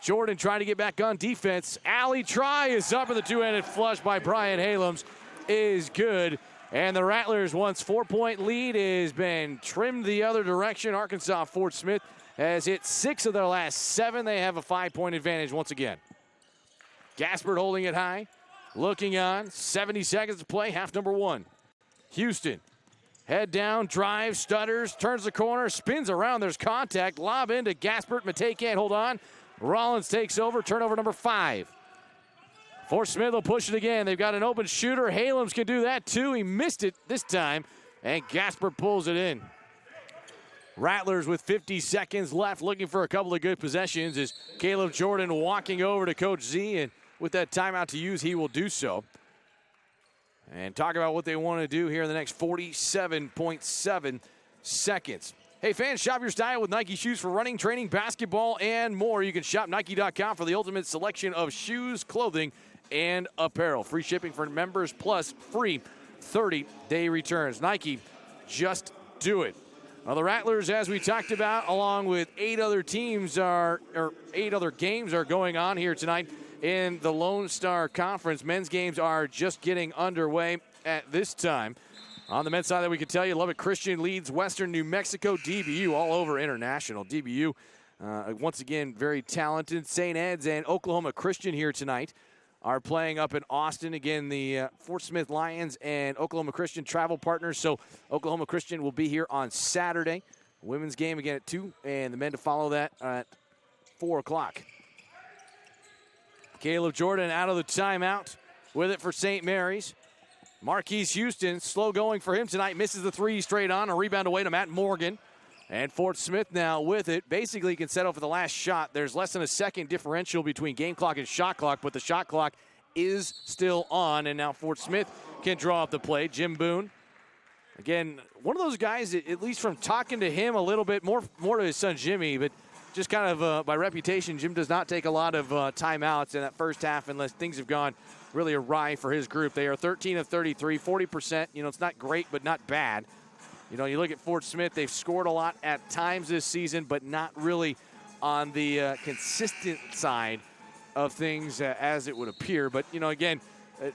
Jordan trying to get back on defense. Alley try is up, and the two-handed flush by Brian Halams is good. And the Rattlers' once 4-point lead has been trimmed the other direction. Arkansas Fort Smith has hit 6 of their last 7. They have a 5-point advantage once again. Gaspard holding it high. Looking on. 70 seconds to play. Half number 1. Houston. Head down, drives, stutters, turns the corner, spins around. There's contact. Lob into Gaspard. Matei can't hold on. Rollins takes over. Turnover number 5. Fort Smith will push it again. They've got an open shooter. Halams can do that too. He missed it this time, and Gasper pulls it in. Rattlers with 50 seconds left, looking for a couple of good possessions as Caleb Jordan walking over to Coach Z, and with that timeout to use, he will do so. And talk about what they want to do here in the next 47.7 seconds. Hey, fans, shop your style with Nike shoes for running, training, basketball, and more. You can shop Nike.com for the ultimate selection of shoes, clothing, and apparel. Free shipping for members plus free 30-day returns. Nike, just do it. Now, the Rattlers, as we talked about, along with 8 other games are going on here tonight in the Lone Star Conference. Men's games are just getting underway at this time. On the men's side, that we can tell you, Lubbock Christian leads Western New Mexico. DBU all over international. DBU, once again, very talented. St. Ed's and Oklahoma Christian here tonight are playing up in Austin. Again, the Fort Smith Lions and Oklahoma Christian travel partners. So Oklahoma Christian will be here on Saturday. Women's game again at 2, and the men to follow that at 4 o'clock. Caleb Jordan out of the timeout with it for St. Mary's. Marquise Houston, slow going for him tonight, misses the 3 straight on. A rebound away to Matt Morgan. And Fort Smith now with it. Basically, can settle for the last shot. There's less than a second differential between game clock and shot clock, but the shot clock is still on. And now Fort Smith can draw up the play. Jim Boone, again, one of those guys, at least from talking to him a little bit, more to his son Jimmy, but just kind of by reputation, Jim does not take a lot of timeouts in that first half unless things have gone really awry for his group. They are 13 of 33, 40%. It's not great, but not bad. You look at Fort Smith, they've scored a lot at times this season, but not really on the consistent side of things as it would appear. But, again,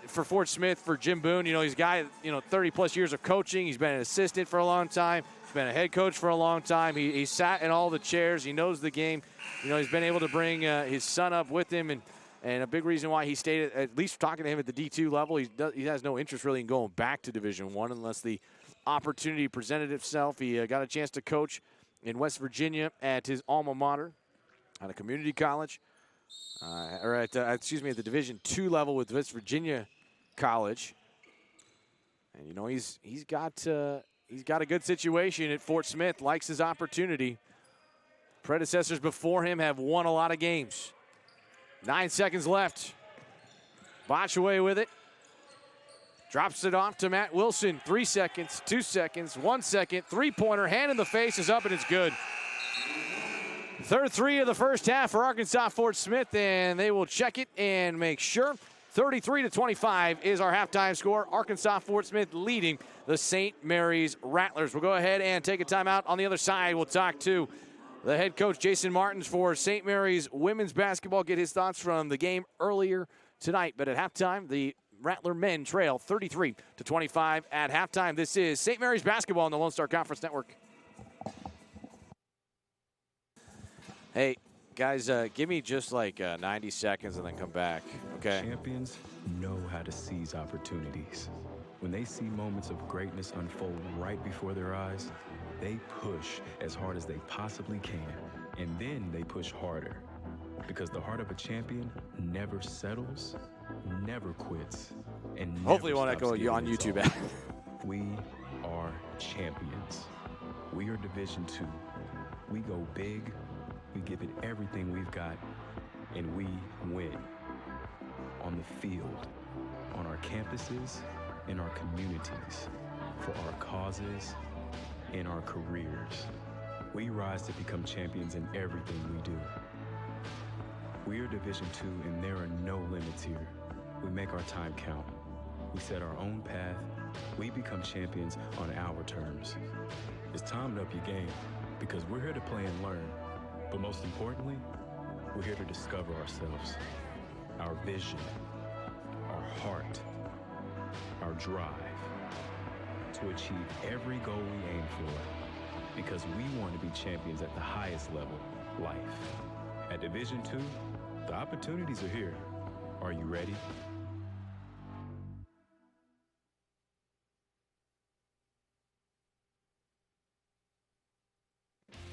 for Fort Smith, for Jim Boone, he's a guy, 30-plus years of coaching. He's been an assistant for a long time. He's been a head coach for a long time. He sat in all the chairs. He knows the game. He's been able to bring his son up with him. And, And a big reason why he stayed, at least talking to him at the D2 level, he has no interest really in going back to Division I unless the opportunity presented itself. He got a chance to coach in West Virginia at his alma mater at a community college, at the Division II level with West Virginia College. And you know he's got a good situation at Fort Smith. Likes his opportunity. Predecessors before him have won a lot of games. 9 seconds left. Botch away with it. Drops it off to Matt Wilson. 3 seconds, 2 seconds, 1 second. Three-pointer, hand in the face is up, and it's good. Third three of the first half for Arkansas Fort Smith, and they will check it and make sure. 33-25 is our halftime score. Arkansas Fort Smith leading the St. Mary's Rattlers. We'll go ahead and take a timeout. On the other side, we'll talk to the head coach, Jason Martins, for St. Mary's women's basketball, get his thoughts from the game earlier tonight. But at halftime, the Rattler men trail 33-25 at halftime. This is St. Mary's basketball on the Lone Star Conference Network. Hey, guys, give me just like 90 seconds and then come back, okay? Champions know how to seize opportunities. When they see moments of greatness unfold right before their eyes, they push as hard as they possibly can, and then they push harder. Because the heart of a champion never settles, never quits, and never hopefully it won't stops echo you on giving YouTube. its all. We are champions. We are Division II. We go big, we give it everything we've got, and we win. On the field, on our campuses, in our communities, for our causes, in our careers. We rise to become champions in everything we do. We are Division II, and there are no limits here. We make our time count. We set our own path. We become champions on our terms. It's time to up your game, because we're here to play and learn. But most importantly, we're here to discover ourselves, our vision, our heart, our drive, to achieve every goal we aim for, because we want to be champions at the highest level, life. At Division II, the opportunities are here. Are you ready?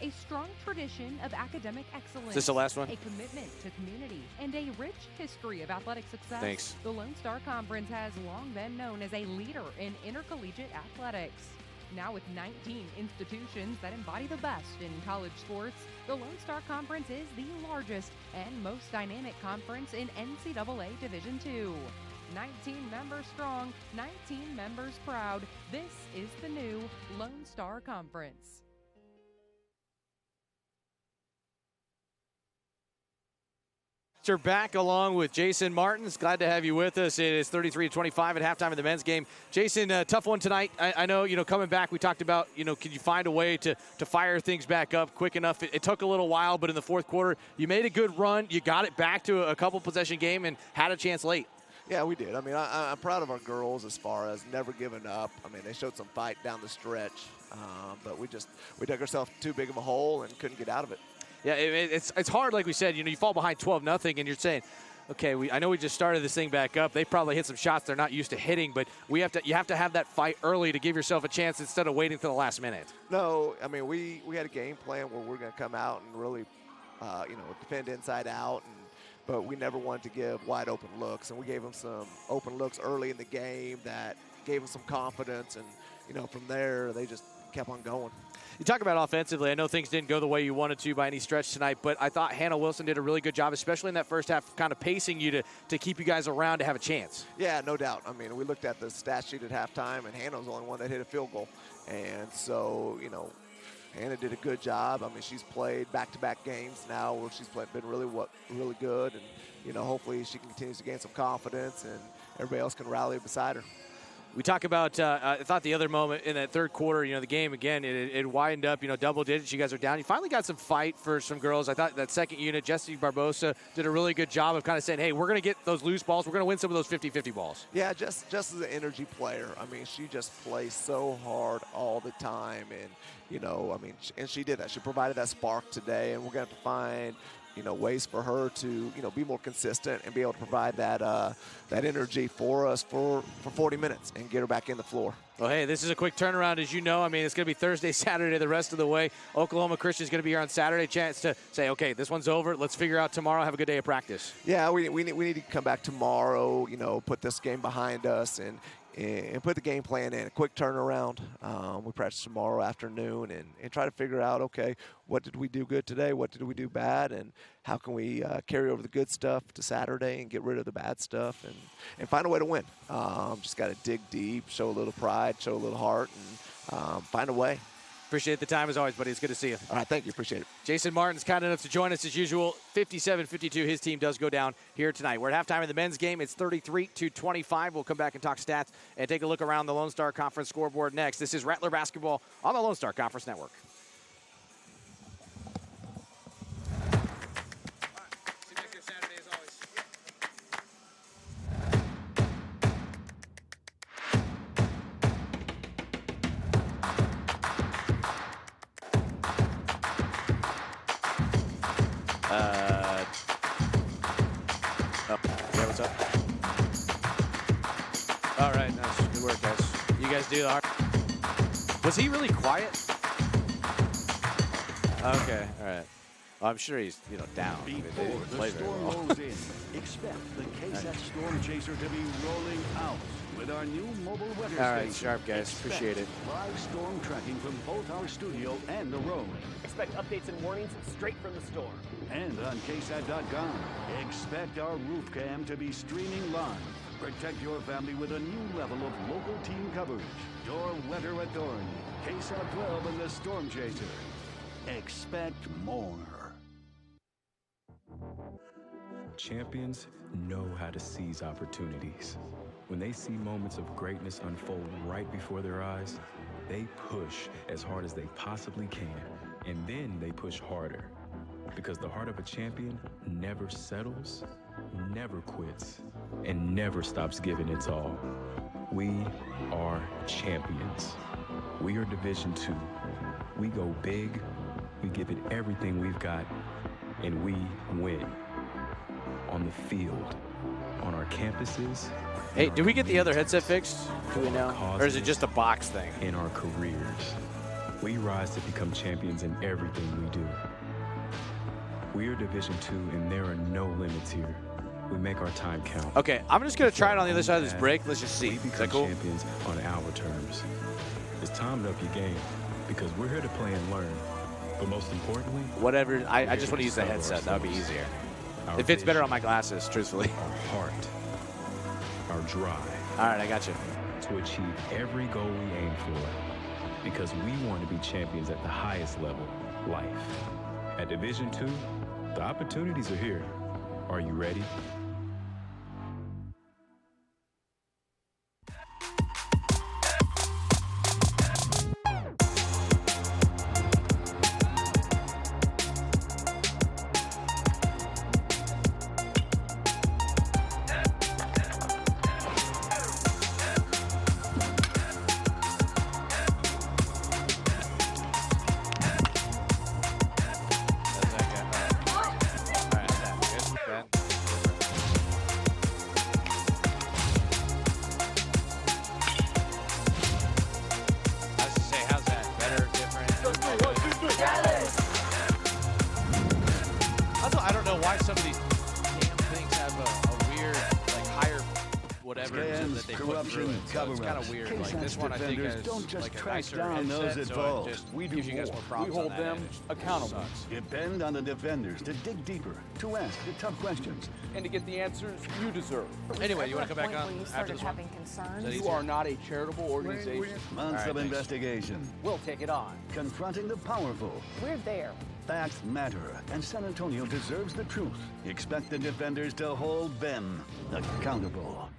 A strong tradition of academic excellence. Is this the last one? A commitment to community and a rich history of athletic success. Thanks. The Lone Star Conference has long been known as a leader in intercollegiate athletics. Now with 19 institutions that embody the best in college sports, the Lone Star Conference is the largest and most dynamic conference in NCAA Division II. 19 members strong, 19 members proud. This is the new Lone Star Conference. We're back along with Jason Martins. Glad to have you with us. It is 33-25 at halftime of the men's game. Jason, tough one tonight. I know, coming back, we talked about, can you find a way to fire things back up quick enough? It took a little while, but in the fourth quarter, you made a good run. You got it back to a couple possession game and had a chance late. Yeah, we did. I mean, I'm proud of our girls as far as never giving up. I mean, they showed some fight down the stretch, but we dug ourselves too big of a hole and couldn't get out of it. Yeah, it's hard, like we said. You fall behind 12-0, and you're saying, okay, I know we just started this thing back up. They probably hit some shots they're not used to hitting, but you have to have that fight early to give yourself a chance instead of waiting till the last minute. No, I mean, we had a game plan where we're going to come out and really, defend inside out, but we never wanted to give wide open looks, and we gave them some open looks early in the game that gave them some confidence, and from there they just kept on going. You talk about offensively. I know things didn't go the way you wanted to by any stretch tonight, but I thought Hannah Wilson did a really good job, especially in that first half, kind of pacing you to keep you guys around to have a chance. Yeah, no doubt. I mean, we looked at the stat sheet at halftime, and Hannah was the only one that hit a field goal. And so, Hannah did a good job. I mean, she's played back-to-back games now where she's been really good, and hopefully she continues to gain some confidence, and everybody else can rally beside her. We talk about, I thought the other moment in that third quarter, the game, again, it widened up, double digits. You guys are down. You finally got some fight for some girls. I thought that second unit, Jessie Barbosa, did a really good job of kind of saying, hey, we're going to get those loose balls. We're going to win some of those 50-50 balls. Yeah, just as an energy player. I mean, she just plays so hard all the time. And, and she did that. She provided that spark today, and we're going to have to find, ways for her to, be more consistent and be able to provide that energy for us for 40 minutes and get her back in the floor. Well, hey, this is a quick turnaround, as you know. I mean, it's going to be Thursday, Saturday, the rest of the way. Oklahoma Christian is going to be here on Saturday. Chance to say, okay, this one's over. Let's figure out tomorrow. Have a good day of practice. Yeah, we need to come back tomorrow, put this game behind us and put the game plan in. A quick turnaround. We practice tomorrow afternoon and try to figure out, okay, what did we do good today? What did we do bad? And how can we carry over the good stuff to Saturday and get rid of the bad stuff and find a way to win? Just got to dig deep, show a little pride, show a little heart, and find a way. Appreciate the time as always, buddy. It's good to see you. All right, thank you. Appreciate it. Jason Martin's kind enough to join us as usual. 57-52, his team does go down here tonight. We're at halftime in the men's game. It's 33-25. We'll come back and talk stats and take a look around the Lone Star Conference scoreboard next. This is Rattler Basketball on the Lone Star Conference Network. Yeah, what's up? All right, nice. Good work, guys. You guys do the hard. Was he really quiet? Okay, all right. Well, I'm sure he's, down. Before the storm rolls in, expect the KSAT Storm Chaser to be rolling out with our new mobile weather station. All right, sharp, guys. Appreciate it. Live storm tracking from both our studio and the road. Expect updates and warnings straight from the storm. And on KSAT.com, expect our roof cam to be streaming live. Protect your family with a new level of local team coverage. Your weather authority, KSAT 12 and the Storm Chaser. Expect more. Champions know how to seize opportunities. When they see moments of greatness unfold right before their eyes, they push as hard as they possibly can, and then they push harder. Because the heart of a champion never settles, never quits, and never stops giving its all. We are champions. We are Division II. We go big, we give it everything we've got, and we win. On the field, on our campuses. Hey, did we get the other headset fixed? Do we know? Or is it just a box thing? In our careers. We rise to become champions in everything we do. We are Division II, and there are no limits here. We make our time count. Okay, I'm just going to try it on the other side of this break. Let's just see. We Is become that cool? champions on our terms. It's time to up your game, because we're here to play and learn. But most importantly, Whatever. I just want to use the headset. That would be easier. It fits better on my glasses, truthfully. Our heart, our drive. All right, I got you. To achieve every goal we aim for, because we want to be champions at the highest level, life. At Division II, the opportunities are here. Are you ready? I don't know why some of these damn things have a weird, higher whatever that they put through it. So it's kind of weird. Like this one, I think has like a nicer headset, so it just gives you guys more props. We hold them accountable. Depend on the defenders to dig deeper, to ask the tough questions, and to get the answers you deserve. Anyway, you want to come back on after this one? You are not a charitable organization. Months of investigation. We'll take it on. Confronting the powerful. We're there. Facts matter, and San Antonio deserves the truth. Expect the defenders to hold them accountable.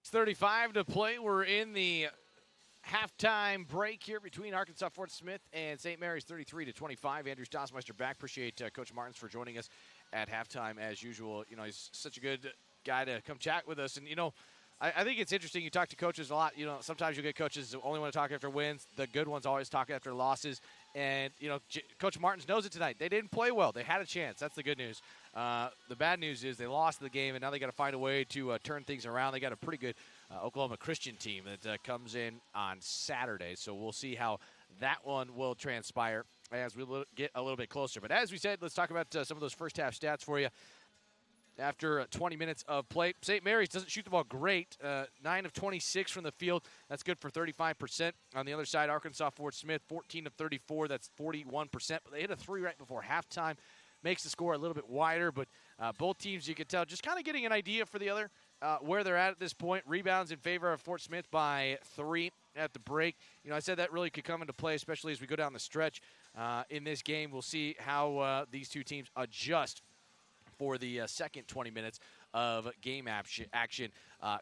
It's 35 to play. We're in the halftime break here between Arkansas Fort Smith and St. Mary's, 33-25. Andrew Stossmeister back. Appreciate Coach Martins for joining us at halftime as usual. You know, he's such a good guy to come chat with us. And, you know, I think it's interesting. You talk to coaches a lot. You know, sometimes you get coaches who only want to talk after wins. The good ones always talk after losses. And, Coach Martins knows it tonight. They didn't play well. They had a chance. That's the good news. The bad news is they lost the game, and now they got to find a way to turn things around. They got a pretty good Oklahoma Christian team that comes in on Saturday. So we'll see how that one will transpire as we get a little bit closer. But as we said, let's talk about some of those first-half stats for you. After 20 minutes of play, St. Mary's doesn't shoot the ball great. 9 of 26 from the field. That's good for 35%. On the other side, Arkansas Fort Smith, 14 of 34. That's 41%. But they hit a 3 right before halftime. Makes the score a little bit wider. But both teams, you can tell, just kind of getting an idea for the other, where they're at this point. Rebounds in favor of Fort Smith by 3 at the break. I said that really could come into play, especially as we go down the stretch in this game. We'll see how these two teams adjust for the second 20 minutes of game action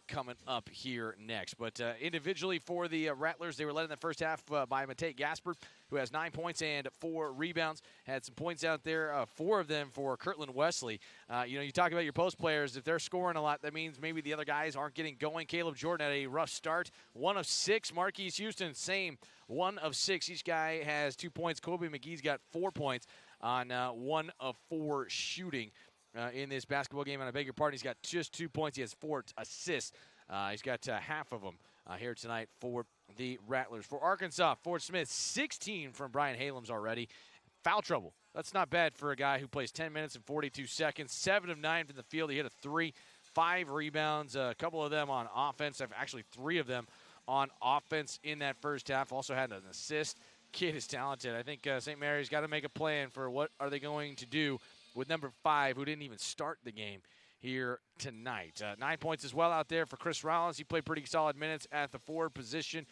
coming up here next. But individually for the Rattlers, they were led in the first half by Matej Gasper, who has 9 points and 4 rebounds. Had some points out there, 4 of them for Kirtland Wesley. You talk about your post players. If they're scoring a lot, that means maybe the other guys aren't getting going. Caleb Jordan had a rough start. 1 of 6. Marquise Houston, same. 1 of 6. Each guy has 2 points. Kobe McGee's got 4 points on 1 of 4 shooting. In this basketball game, and I beg your pardon, he's got just 2 points. He has 4 assists. He's got half of them here tonight for the Rattlers. For Arkansas, Fort Smith, 16 from Brian Halams already. Foul trouble. That's not bad for a guy who plays 10 minutes and 42 seconds. 7 of 9 from the field. He hit a 3, 5 rebounds, a couple of them on offense. Actually, 3 of them on offense in that first half. Also had an assist. Kid is talented. I think St. Mary's got to make a plan for what are they going to do with number 5, who didn't even start the game here tonight. 9 points as well out there for Chris Rollins. He played pretty solid minutes at the forward position.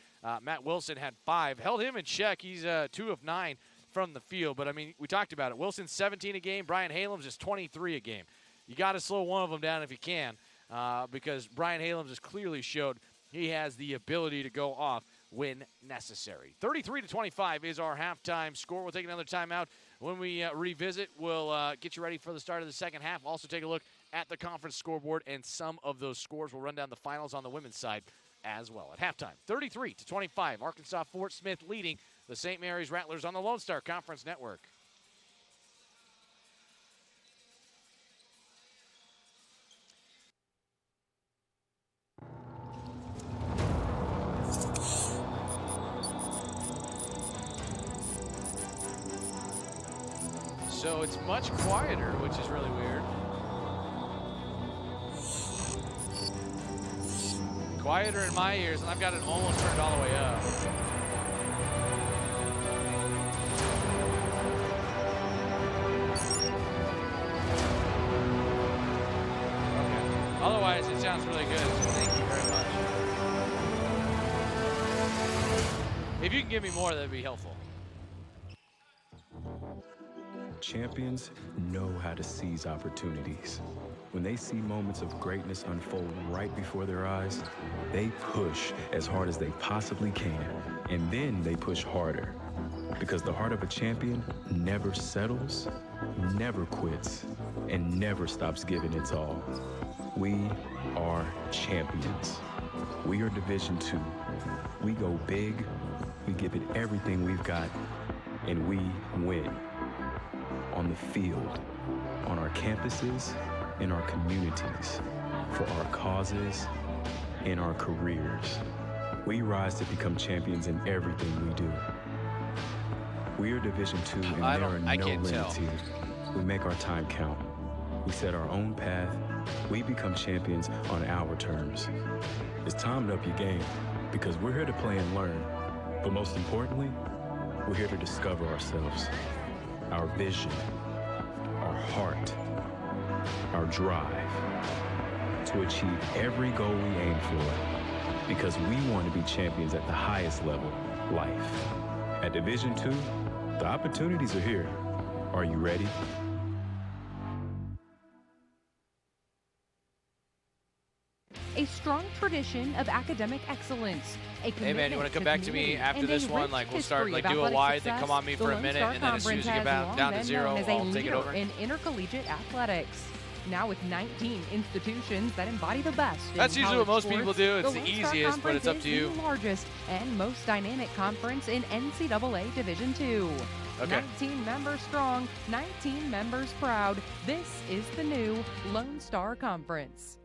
Matt Wilson had 5. Held him in check. He's 2 of 9 from the field. But, we talked about it. Wilson's 17 a game. Brian Halams is 23 a game. You got to slow one of them down if you can because Brian Halams has clearly showed he has the ability to go off when necessary. 33-25 is our halftime score. We'll take another timeout. When we revisit, we'll get you ready for the start of the second half. Also take a look at the conference scoreboard and some of those scores. We'll run down the finals on the women's side as well. At halftime, 33-25, Arkansas Fort Smith leading the St. Mary's Rattlers on the Lone Star Conference Network. So it's much quieter, which is really weird. Quieter in my ears, and I've got it almost turned all the way up. Okay. Otherwise, it sounds really good. So thank you very much. If you can give me more, that'd be helpful. Champions know how to seize opportunities. When they see moments of greatness unfold right before their eyes, they push as hard as they possibly can, and then they push harder. Because the heart of a champion never settles, never quits, and never stops giving its all. We are champions. We are Division II. We go big, we give it everything we've got, and we win. On the field, on our campuses, in our communities, for our causes, in our careers. We rise to become champions in everything we do. We are Division II, and there are no limits here. We make our time count. We set our own path. We become champions on our terms. It's time to up your game, because we're here to play and learn. But most importantly, we're here to discover ourselves. Our vision, our heart, our drive to achieve every goal we aim for, because we want to be champions at the highest level, life. At Division II, the opportunities are here. Are you ready? A strong tradition of academic excellence. Hey man, you want to come back to me after this one? Like we'll start, like do a wide, then come on me for a minute, and then as soon as you get down to 0, I'll take it over. In intercollegiate athletics. Now with 19 institutions that embody the best in That's usually what college most people sports, do. It's the the Lone Star easiest, but it's up Conference to you. is the largest and most dynamic conference in NCAA Division II. Okay. 19 members strong, 19 members proud. This is the new Lone Star Conference.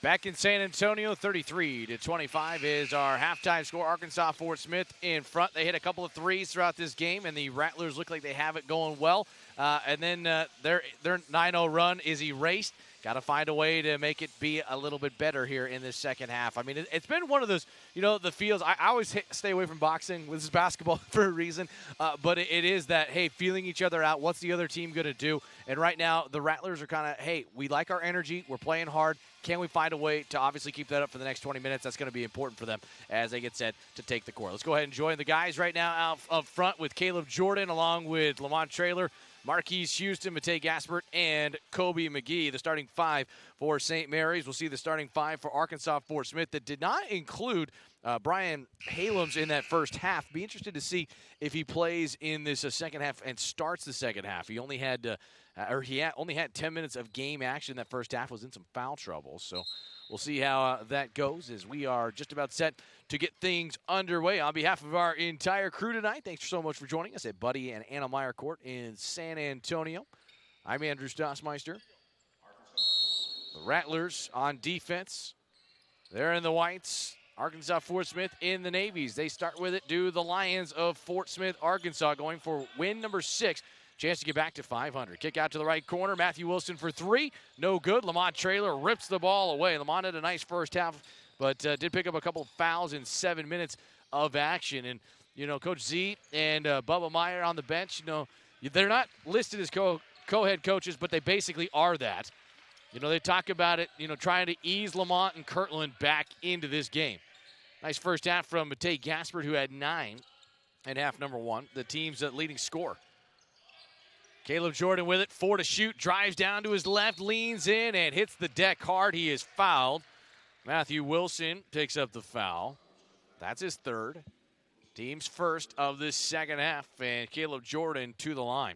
Back in San Antonio, 33-25 is our halftime score. Arkansas Fort Smith in front. They hit a couple of threes throughout this game, and the Rattlers look like they have it going well. And then their 9-0 run is erased. Got to find a way to make it be a little bit better here in this second half. I mean, it's been one of those, the feels. I always stay away from boxing. This is basketball for a reason. But it is that, hey, feeling each other out. What's the other team going to do? And right now, the Rattlers are kind of, hey, we like our energy. We're playing hard. Can we find a way to obviously keep that up for the next 20 minutes? That's going to be important for them as they get set to take the court. Let's go ahead and join the guys right now out up front with Caleb Jordan along with Lamont Traylor, Marquise Houston, Matei Gaspert, and Kobe McGee, the starting five for St. Mary's. We'll see the starting five for Arkansas Fort Smith that did not include Brian Halams in that first half. Be interested to see if he plays in this second half and starts the second half. He only had only had 10 minutes of game action. That first half was in some foul trouble. So we'll see how that goes as we are just about set to get things underway. On behalf of our entire crew tonight, thanks so much for joining us at Buddy and Anna Meyer Court in San Antonio. I'm Andrew Stossmeister. The Rattlers on defense. They're in the whites. Arkansas Fort Smith in the navies. They start with it, do the Lions of Fort Smith, Arkansas, going for win number 6. Chance to get back to 500. Kick out to the right corner. Matthew Wilson for 3. No good. Lamont Traylor rips the ball away. Lamont had a nice first half, but did pick up a couple of fouls in 7 minutes of action. And, Coach Z and Bubba Meyer on the bench, they're not listed as co-head coaches, but they basically are that. They talk about it, trying to ease Lamont and Kirtland back into this game. Nice first half from Matei Gaspert, who had 9 in half number 1, the team's leading scorer. Caleb Jordan with it, 4 to shoot, drives down to his left, leans in, and hits the deck hard. He is fouled. Matthew Wilson picks up the foul. That's his 3rd. Team's first of this second half, and Caleb Jordan to the line.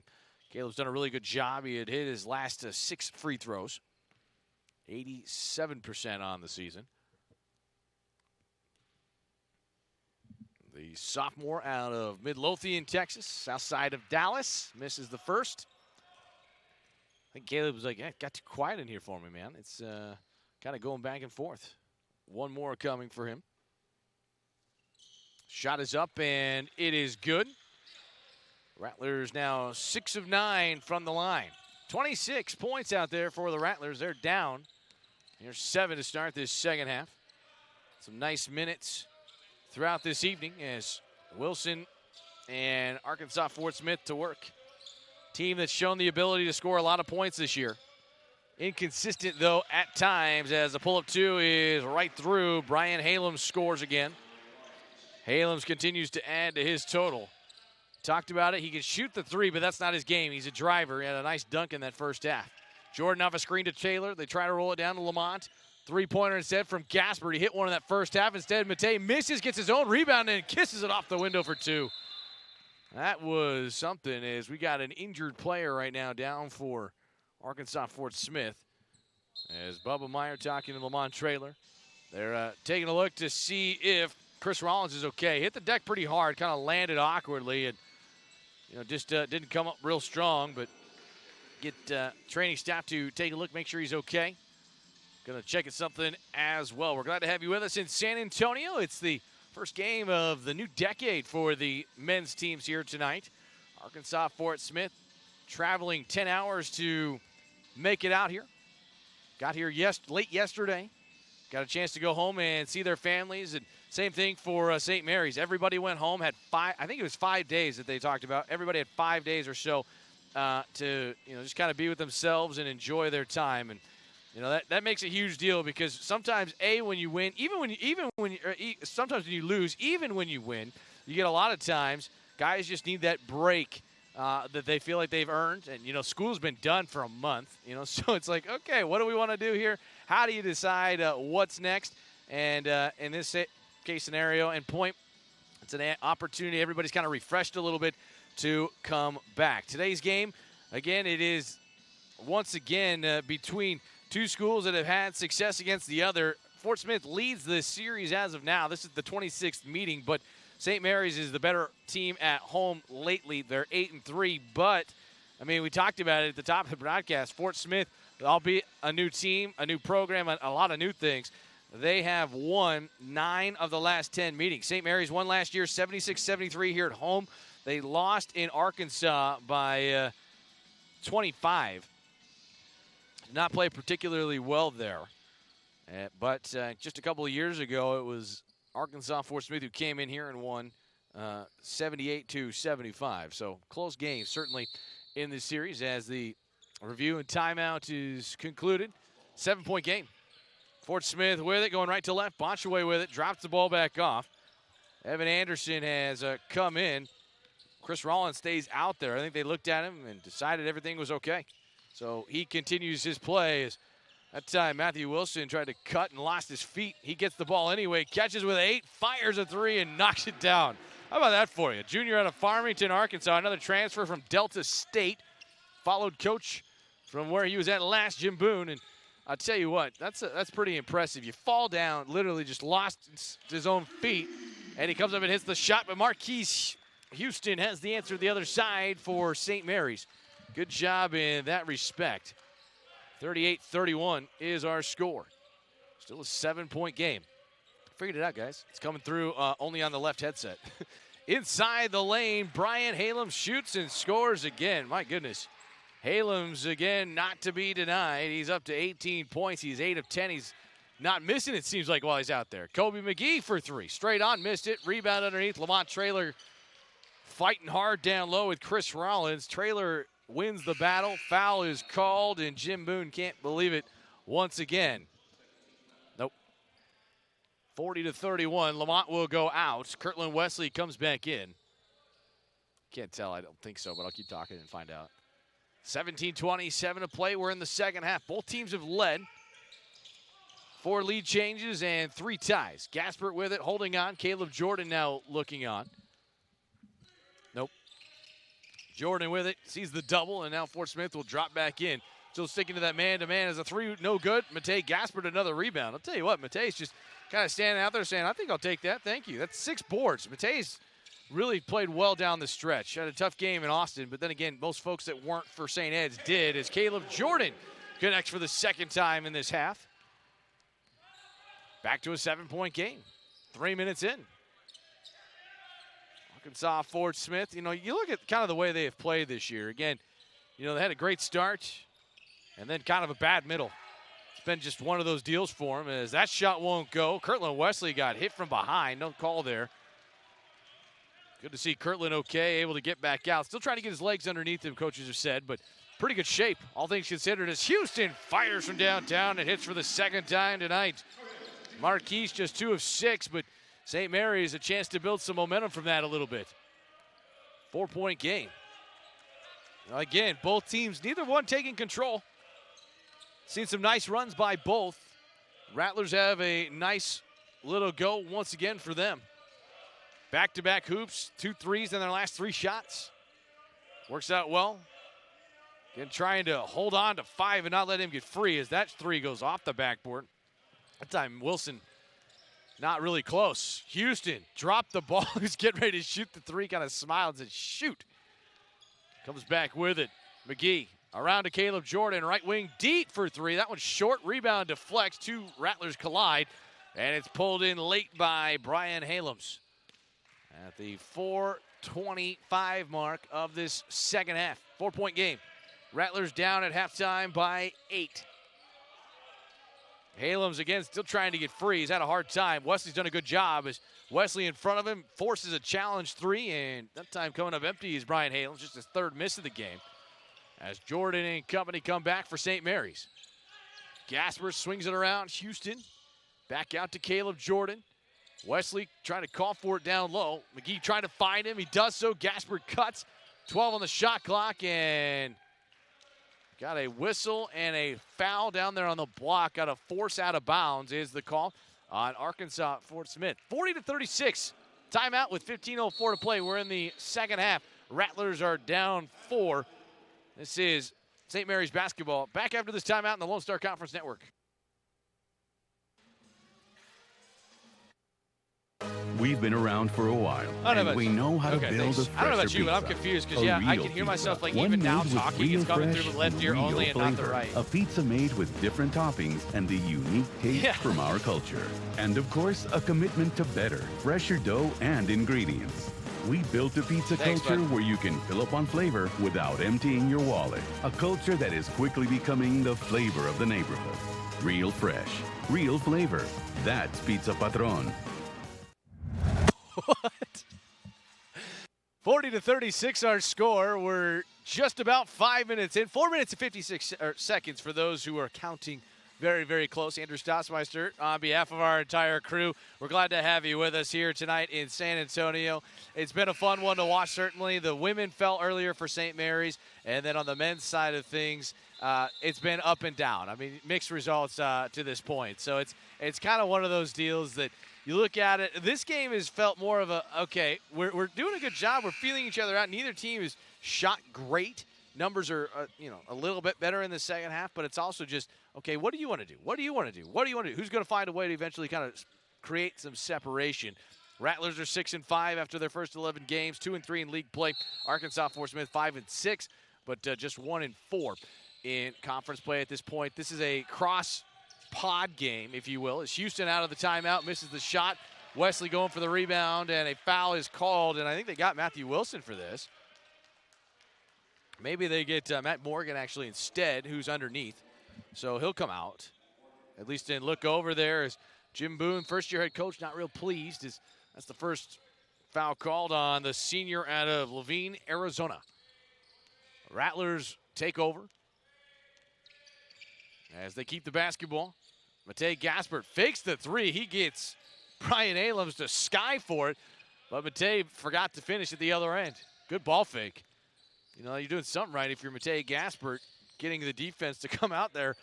Caleb's done a really good job. He had hit his last 6 free throws. 87% on the season. The sophomore out of Midlothian, Texas, south side of Dallas, misses the first. I think Caleb was like, it got too quiet in here for me, man. It's kind of going back and forth. One more coming for him. Shot is up, and it is good. Rattlers now 6 of 9 from the line. 26 points out there for the Rattlers. They're down. Here's 7 to start this second half. Some nice minutes throughout this evening as Wilson and Arkansas Fort Smith to work. Team that's shown the ability to score a lot of points this year. Inconsistent, though, at times as the pull-up 2 is right through. Brian Halams scores again. Halams continues to add to his total. Talked about it. He can shoot the 3, but that's not his game. He's a driver. He had a nice dunk in that first half. Jordan off a screen to Taylor. They try to roll it down to Lamont. 3-pointer instead from Gaspert. He hit one in that first half. Instead, Matei misses, gets his own rebound, and kisses it off the window for 2. That was something as we got an injured player right now down for Arkansas Fort Smith. As Bubba Meyer talking to Lamont Traylor. They're taking a look to see if Chris Rollins is okay. Hit the deck pretty hard, kind of landed awkwardly, and just didn't come up real strong, but get training staff to take a look, make sure he's okay. Going to check it something as well. We're glad to have you with us in San Antonio. It's the first game of the new decade for the men's teams here tonight. Arkansas Fort Smith traveling 10 hours to make it out here. Got here late yesterday. Got a chance to go home and see their families. And same thing for St. Mary's. Everybody went home, had 5, I think it was 5 days that they talked about. Everybody had 5 days or so to just kind of be with themselves and enjoy their time. And that makes a huge deal because sometimes when you win, sometimes when you lose, even when you win, you get a lot of times guys just need that break that they feel like they've earned. And school's been done for a month, so it's like, okay, what do we want to do here? How do you decide what's next? And in this case scenario and point, it's an opportunity. Everybody's kind of refreshed a little bit to come back. Today's game, again, it is once again between two schools that have had success against the other. Fort Smith leads this series as of now. This is the 26th meeting, but St. Mary's is the better team at home lately. They're 8-3, but, I mean, we talked about it at the top of the broadcast. Fort Smith, albeit a new team, a new program, a lot of new things, they have won 9 of the last 10 meetings. St. Mary's won last year 76-73 here at home. They lost in Arkansas by 25. Did not play particularly well there. But just a couple of years ago, it was Arkansas Fort Smith who came in here and won 78-75. So close game certainly in this series as the review and timeout is concluded. 7-point game. Fort Smith with it, going right to left. Bonchaway with it, drops the ball back off. Evan Anderson has come in. Chris Rollins stays out there. I think they looked at him and decided everything was okay. So he continues his play. As that time, Matthew Wilson tried to cut and lost his feet. He gets the ball anyway, catches with 8, fires a 3, and knocks it down. How about that for you? Junior out of Farmington, Arkansas, another transfer from Delta State. Followed coach from where he was at last, Jim Boone, and I'll tell you what, that's pretty impressive. You fall down, literally just lost his own feet, and he comes up and hits the shot, but Marquise Houston has the answer the other side for St. Mary's. Good job in that respect. 38-31 is our score. Still a 7-point game. Figured it out, guys. It's coming through only on the left headset. Inside the lane, Brian Halem shoots and scores again. My goodness. Halem's, again, not to be denied. He's up to 18 points. He's 8 of 10. He's not missing, it seems like, while he's out there. Kobe McGee for 3. Straight on, missed it. Rebound underneath. Lamont Traylor fighting hard down low with Chris Rollins. Traylor wins the battle. Foul is called, and Jim Boone can't believe it once again. Nope. 40-31. Lamont will go out. Kirtland Wesley comes back in. Can't tell. I don't think so, but I'll keep talking and find out. 17-27 to play. We're in the second half. Both teams have led. 4 lead changes and 3 ties. Gaspert with it, holding on. Caleb Jordan now looking on. Nope. Jordan with it, sees the double, and now Fort Smith will drop back in. Still sticking to that man-to-man as a 3, no good. Matei Gaspert, another rebound. I'll tell you what, Matei's just kind of standing out there saying, I think I'll take that, thank you. That's 6 boards. Matei's really played well down the stretch. Had a tough game in Austin, but then again, most folks that weren't for St. Ed's did, as Caleb Jordan connects for the second time in this half. Back to a 7-point game. 3 minutes in. Arkansas Fort Smith, you know, you look at kind of the way they have played this year. Again, you know, they had a great start and then kind of a bad middle. It's been just one of those deals for them as that shot won't go. Kirtland Wesley got hit from behind. No call there. Good to see Kirtland okay, able to get back out. Still trying to get his legs underneath him, coaches have said, but pretty good shape, all things considered, as Houston fires from downtown and hits for the second time tonight. Marquise just 2 of 6, but St. Mary's a chance to build some momentum from that a little bit. 4-point game. Again, both teams, neither one taking control. Seen some nice runs by both. Rattlers have a nice little go once again for them. Back-to-back hoops, 2 threes in their last 3 shots. Works out well. Again, trying to hold on to 5 and not let him get free as that 3 goes off the backboard. That time, Wilson not really close. Houston dropped the ball. He's getting ready to shoot the 3, kind of smiles and shoot. Comes back with it. McGee around to Caleb Jordan, right wing deep for 3. That one's short. Rebound deflects. 2 Rattlers collide, and it's pulled in late by Brian Halems. At the 4:25 mark of this second half. 4-point game. Rattlers down at halftime by 8. Halems again still trying to get free. He's had a hard time. Wesley's done a good job as Wesley in front of him forces a challenge 3, and that time coming up empty is Brian Halems, just his 3rd miss of the game. As Jordan and company come back for St. Mary's. Gasper swings it around. Houston back out to Caleb Jordan. Wesley trying to call for it down low. McGee trying to find him. He does so. Gasper cuts. 12 on the shot clock, and got a whistle and a foul down there on the block. Got a force out of bounds is the call on Arkansas Fort Smith. 40-36. Timeout with 15:04 to play. We're in the second half. Rattlers are down 4 This is St. Mary's basketball. Back after this timeout in the Lone Star Conference Network. We've been around for a while, and we know how to build a fresher I don't know about you, but I'm pizza. confused because, A I real can hear myself, pizza. like, even One now made with talking. real It's coming fresh, through the left ear real only and not the flavor. right. A pizza made with different toppings and the unique taste from our culture. And, of course, a commitment to better, fresher dough and ingredients. We built a pizza Thanks, culture bud. where you can fill up on flavor without emptying your wallet. A culture that is quickly becoming the flavor of the neighborhood. Real fresh, real flavor. That's Pizza Patron. What? 40-36 our score. We're just about 5 minutes in. 4 minutes and 56 seconds for those who are counting very, very close. Andrew Stossmeister, on behalf of our entire crew, we're glad to have you with us here tonight in San Antonio. It's been a fun one to watch, certainly. The women fell earlier for St. Mary's, and then on the men's side of things, it's been up and down. I mean, mixed results to this point. So it's kind of one of those deals that you look at it. This game has felt more of a, okay, we're doing a good job. We're feeling each other out. Neither team has shot great. Numbers are, a little bit better in the second half, but it's also just, okay, what do you want to do? What do you want to do? What do you want to do? Who's going to find a way to eventually kind of create some separation? Rattlers are 6-5 after their first 11 games, 2-3 in league play. Arkansas Fort Smith 5-6, but just 1-4 in conference play at this point. This is a cross pod game, if you will. It's Houston out of the timeout, misses the shot. Wesley going for the rebound, and a foul is called, and I think they got Matthew Wilson for this. Maybe they get Matt Morgan actually instead, who's underneath. So he'll come out. At least didn't look over there as Jim Boone, first-year head coach, not real pleased. That's the first foul called on the senior out of Laveen, Arizona. Rattlers take over as they keep the basketball. Matej Gaspert fakes the three. He gets Brian Alums to sky for it, but Matej forgot to finish at the other end. Good ball fake. You're doing something right if you're Matej Gaspert, getting the defense to come out there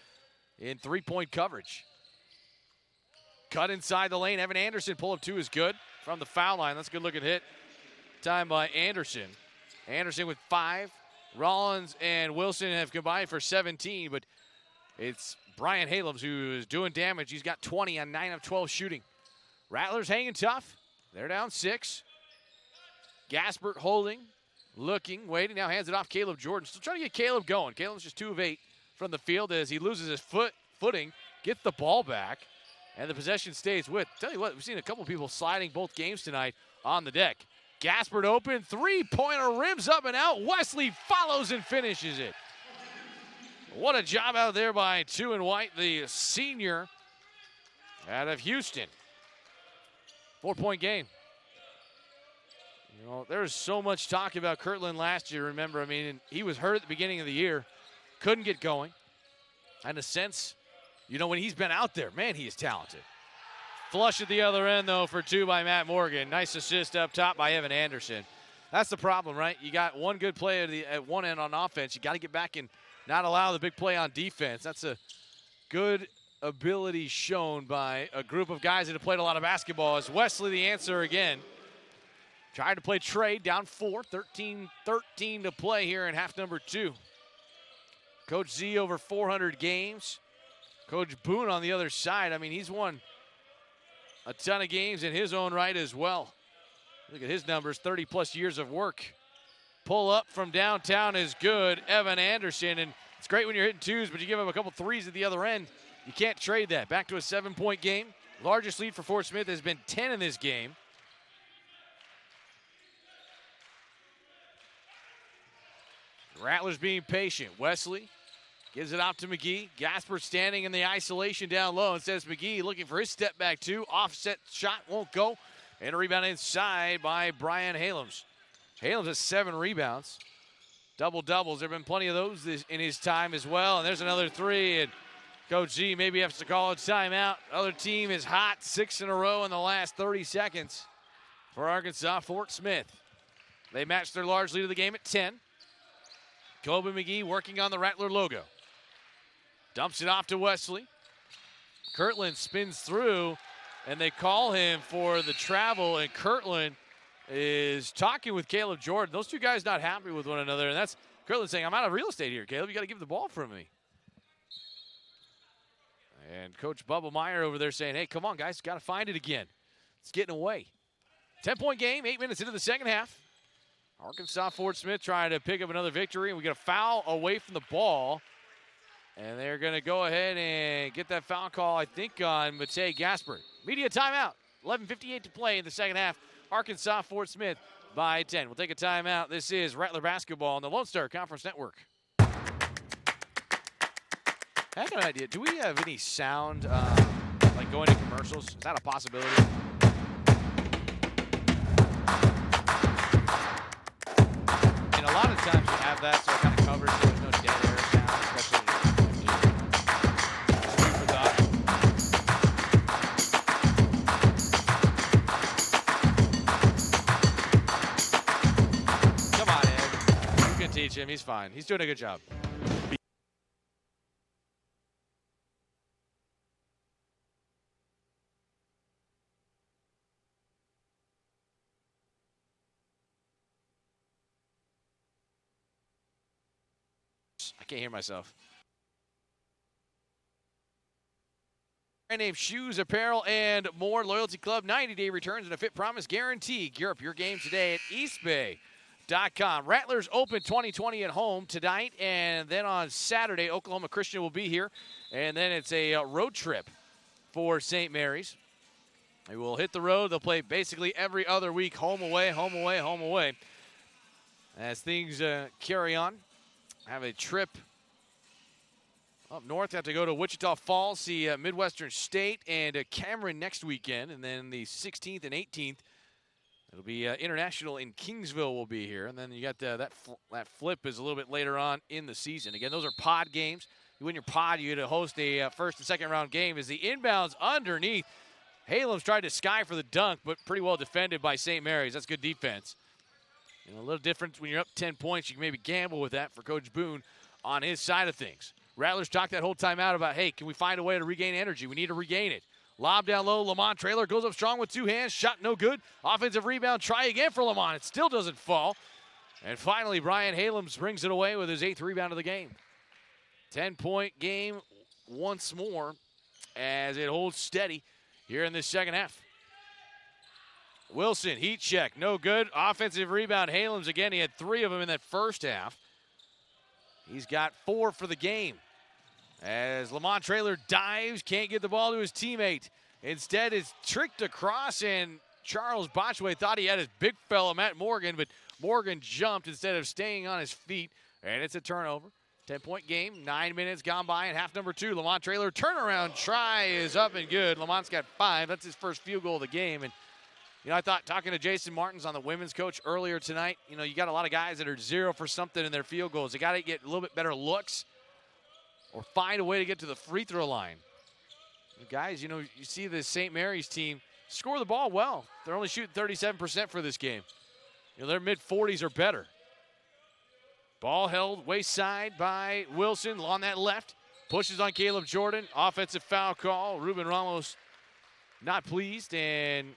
in three-point coverage. Cut inside the lane. Evan Anderson, pull-up two is good from the foul line. That's a good-looking hit. Time by Anderson. Anderson with 5. Rollins and Wilson have combined for 17, but it's Brian Halams who is doing damage. He's got 20 on 9 of 12 shooting. Rattlers hanging tough. They're down 6. Gaspert holding. Looking, waiting, now hands it off Caleb Jordan. Still trying to get Caleb going. Caleb's just 2 of 8 from the field as he loses his footing, gets the ball back, and the possession stays with. Tell you what, we've seen a couple people sliding both games tonight on the deck. Gaspert open, three-pointer, rims up and out. Wesley follows and finishes it. What a job out there by Two and White, the senior out of Houston. 4-point game. There's so much talk about Kirtland last year, remember. He was hurt at the beginning of the year. Couldn't get going. In a sense, when he's been out there, man, he is talented. Flush at the other end, though, for 2 by Matt Morgan. Nice assist up top by Evan Anderson. That's the problem, right? You got one good play at one end on offense. You got to get back and not allow the big play on defense. That's a good ability shown by a group of guys that have played a lot of basketball. Is Wesley the answer again? Tried to play trade, down 4, 13-13 to play here in half number 2. Coach Z over 400 games. Coach Boone on the other side. He's won a ton of games in his own right as well. Look at his numbers, 30-plus years of work. Pull up from downtown is good. Evan Anderson, and it's great when you're hitting twos, but you give him a couple threes at the other end. You can't trade that. Back to a 7-point game. Largest lead for Fort Smith has been 10 in this game. Rattlers being patient. Wesley gives it out to McGee. Gasper standing in the isolation down low and says McGee looking for his step back 2. Offset shot won't go. And a rebound inside by Brian Halams. Halams has 7 rebounds. Double-doubles. There have been plenty of those in his time as well. And there's another 3. And Coach Z maybe has to call a timeout. Other team is hot. 6 in a row in the last 30 seconds for Arkansas Fort Smith. They match their large lead of the game at 10. Kobe McGee working on the Rattler logo. Dumps it off to Wesley. Kirtland spins through, and they call him for the travel, and Kirtland is talking with Caleb Jordan. Those two guys not happy with one another, and Kirtland saying, I'm out of real estate here, Caleb. You got to give the ball from me. And Coach Bubba Meyer over there saying, hey, come on, guys. Got to find it again. It's getting away. 10-point game, 8 minutes into the second half. Arkansas Fort Smith trying to pick up another victory. And we get a foul away from the ball. And they're going to go ahead and get that foul call, I think, on Matei Gasper. Media timeout. 11:58 to play in the second half. Arkansas Fort Smith by 10. We'll take a timeout. This is Rattler Basketball on the Lone Star Conference Network. I have an idea. Do we have any sound, like going to commercials? Is that a possibility? And a lot of times you have that, so it kind of covers so there's no dead air sound, especially food for thought. Come on, Ed. You can teach him. He's fine. He's doing a good job. I can't hear myself. Brand name shoes, apparel, and more. Loyalty Club, 90-day returns and a fit promise guarantee. Gear up your game today at eastbay.com. Rattlers open 2020 at home tonight, and then on Saturday, Oklahoma Christian will be here. And then it's a road trip for St. Mary's. They will hit the road. They'll play basically every other week, home away, home away, home away. As things carry on. Have a trip up north. Have to go to Wichita Falls, see Midwestern State and Cameron next weekend. And then the 16th and 18th, it'll be International in Kingsville will be here. And then you got that flip is a little bit later on in the season. Again, those are pod games. You win your pod, you get to host a first and second round game. As the inbounds underneath, Halem's tried to sky for the dunk, but pretty well defended by St. Mary's. That's good defense. You know, a little different when you're up 10 points. You can maybe gamble with that for Coach Boone on his side of things. Rattlers talked that whole time out about, hey, can we find a way to regain energy? We need to regain it. Lob down low. Lamont Traylor goes up strong with two hands. Shot no good. Offensive rebound. Try again for Lamont. It still doesn't fall. And finally, Brian Halems brings it away with his 8th rebound of the game. 10-point game once more as it holds steady here in this second half. Wilson, heat check, no good. Offensive rebound, Halems again. He had 3 of them in that first half. He's got 4 for the game. As Lamont Traylor dives, can't get the ball to his teammate. Instead, it's tricked across, and Charles Botchway thought he had his big fella, Matt Morgan, but Morgan jumped instead of staying on his feet, and it's a turnover. 10-point game, 9 minutes gone by in half number 2. Lamont Traylor turnaround try is up and good. Lamont's got 5. That's his first field goal of the game, and you know, I thought talking to Jason Martins on the women's coach earlier tonight, you know, you got a lot of guys that are 0 for something in their field goals. They got to get a little bit better looks or find a way to get to the free throw line. And guys, you know, you see the St. Mary's team score the ball well. They're only shooting 37% for this game. You know, their mid-40s or better. Ball held waist side by Wilson on that left. Pushes on Caleb Jordan. Offensive foul call. Ruben Ramos not pleased, and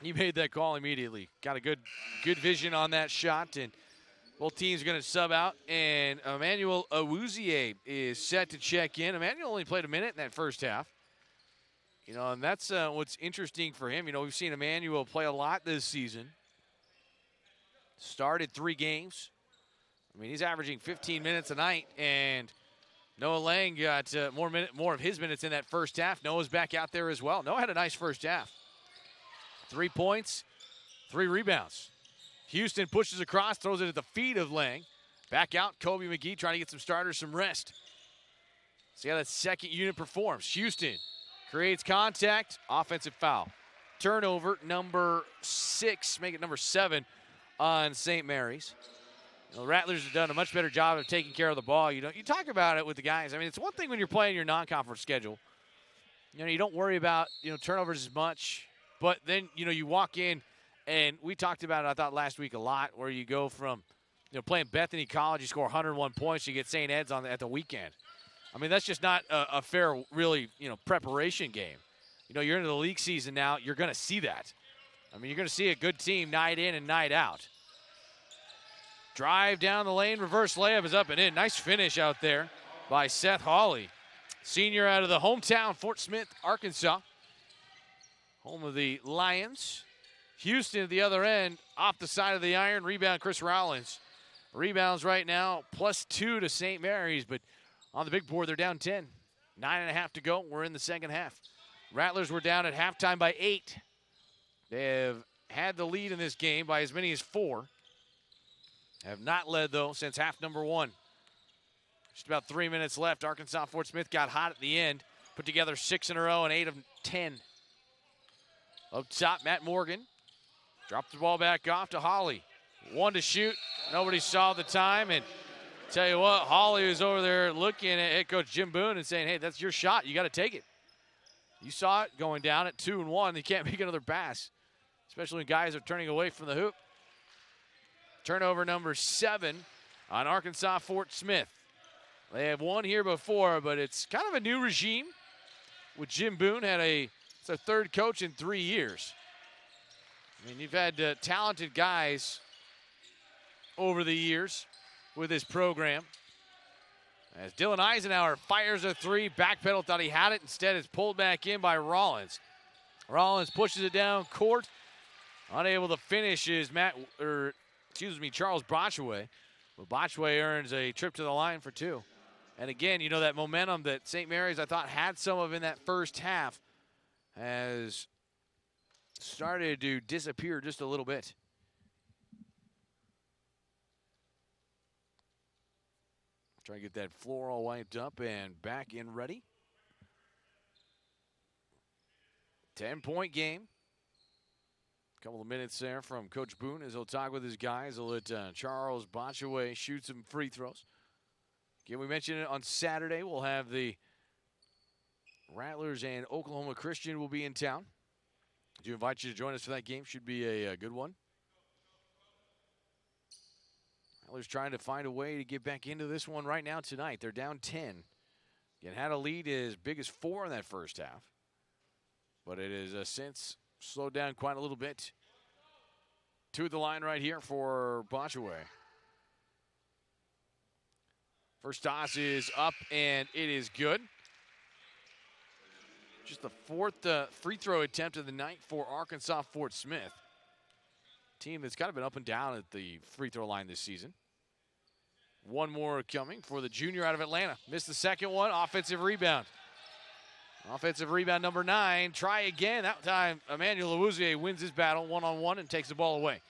he made that call immediately. Got a good vision on that shot, and both teams are going to sub out. And Emmanuel Awuzie is set to check in. Emmanuel only played a minute in that first half. You know, and that's what's interesting for him. You know, we've seen Emmanuel play a lot this season. Started 3 games. I mean, he's averaging 15 minutes a night, and Noah Lang got more of his minutes in that first half. Noah's back out there as well. Noah had a nice first half. 3 points, 3 rebounds. Houston pushes across, throws it at the feet of Lang. Back out, Kobe McGee trying to get some starters some rest. See how that second unit performs. Houston creates contact, offensive foul. Turnover, number 6, make it number 7 on St. Mary's. You know, the Rattlers have done a much better job of taking care of the ball. You know, you talk about it with the guys. I mean, it's one thing when you're playing your non-conference schedule. You know, you don't worry about, you know, turnovers as much. But then, you know, you walk in, and we talked about it, I thought, last week a lot, where you go from, you know, playing Bethany College, you score 101 points, you get St. Ed's at the weekend. I mean, that's just not a fair, really, you know, preparation game. You know, you're into the league season now. You're going to see that. I mean, you're going to see a good team night in and night out. Drive down the lane, reverse layup is up and in. Nice finish out there by Seth Hawley. Senior out of the hometown, Fort Smith, Arkansas. Home of the Lions. Houston at the other end, off the side of the iron. Rebound, Chris Rollins. Rebounds right now, +2 to St. Mary's, but on the big board, they're down 10. 9.5 to go. We're in the second half. Rattlers were down at halftime by 8. They have had the lead in this game by as many as 4. Have not led, though, since half number 1. Just about 3 minutes left. Arkansas Fort Smith got hot at the end. Put together 6 in a row and 8 of 10. Up top, Matt Morgan. Dropped the ball back off to Holly. 1 to shoot. Nobody saw the time. And tell you what, Holly was over there looking at head coach Jim Boone and saying, hey, that's your shot. You got to take it. You saw it going down at 2 and 1. You can't make another pass, especially when guys are turning away from the hoop. Turnover number 7 on Arkansas Fort Smith. They have won here before, but it's kind of a new regime with Jim Boone. It's their 3rd coach in 3 years. I mean, you've had talented guys over the years with this program. As Dylan Eisenhower fires a 3, backpedal, thought he had it. Instead, it's pulled back in by Rollins. Rollins pushes it down court. Unable to finish is Charles Botchway. But Botchway earns a trip to the line for 2. And again, you know, that momentum that St. Mary's, I thought, had some of in that first half has started to disappear just a little bit. Try to get that floor all wiped up and back in ready. 10-point game. Couple of minutes there from Coach Boone as he'll talk with his guys. He'll let Charles Botchaway shoot some free throws. Again, we mentioned it on Saturday. We'll have the Rattlers and Oklahoma Christian will be in town. I do invite you to join us for that game. Should be a good one. Rattlers trying to find a way to get back into this one right now tonight. They're down 10. Again, had a lead as big as 4 in that first half. But it has since slowed down quite a little bit. 2 at the line right here for Botchaway. First toss is up, and it is good. Just the 4th free throw attempt of the night for Arkansas Fort Smith. Team that's kind of been up and down at the free throw line this season. 1 more coming for the junior out of Atlanta. Missed the second one. Offensive rebound. Offensive rebound number 9. Try again. That time, Emmanuel Awuzie wins his battle one-on-one and takes the ball away.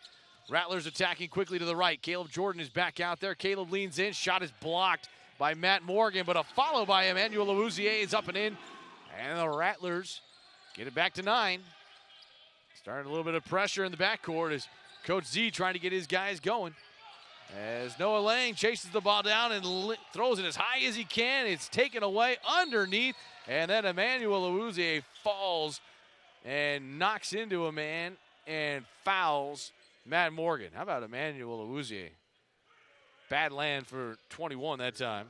Rattlers attacking quickly to the right. Caleb Jordan is back out there. Caleb leans in. Shot is blocked by Matt Morgan, but a follow by Emmanuel Awuzie is up and in. And the Rattlers get it back to 9. Started a little bit of pressure in the backcourt as Coach Z trying to get his guys going. As Noah Lang chases the ball down and throws it as high as he can. It's taken away underneath. And then Emmanuel Awuzie falls and knocks into a man and fouls Matt Morgan. How about Emmanuel Awuzie? Bad land for 21 that time.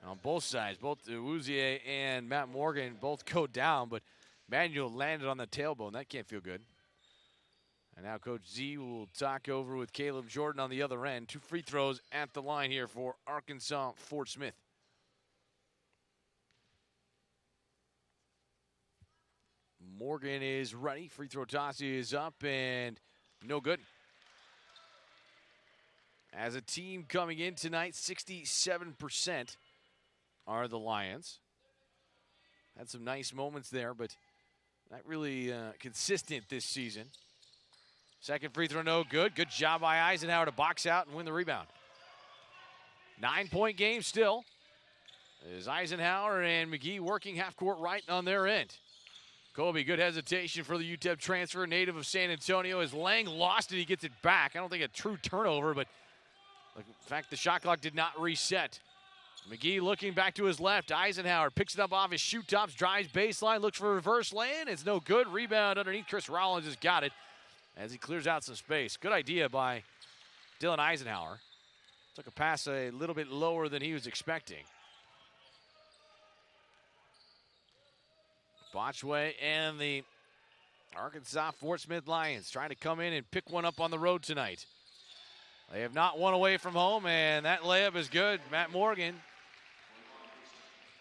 On both sides, both Awuzie and Matt Morgan both go down, but Manuel landed on the tailbone. That can't feel good. And now Coach Z will talk over with Caleb Jordan on the other end. 2 free throws at the line here for Arkansas Fort Smith. Morgan is ready. Free throw toss is up and no good. As a team coming in tonight, 67% are the Lions. Had some nice moments there, but not really consistent this season. Second free throw, no good. Good job by Eisenhower to box out and win the rebound. 9-point game still. Is Eisenhower and McGee working half court right on their end. Colby, good hesitation for the UTEP transfer, native of San Antonio. As Lang lost it, he gets it back. I don't think a true turnover, but in fact, the shot clock did not reset. McGee looking back to his left. Eisenhower picks it up off his shoot tops, drives baseline, looks for a reverse lay-in. It's no good. Rebound underneath. Chris Rollins has got it as he clears out some space. Good idea by Dylan Eisenhower. Took a pass a little bit lower than he was expecting. Botchway and the Arkansas Fort Smith Lions trying to come in and pick one up on the road tonight. They have not won away from home, and that layup is good. Matt Morgan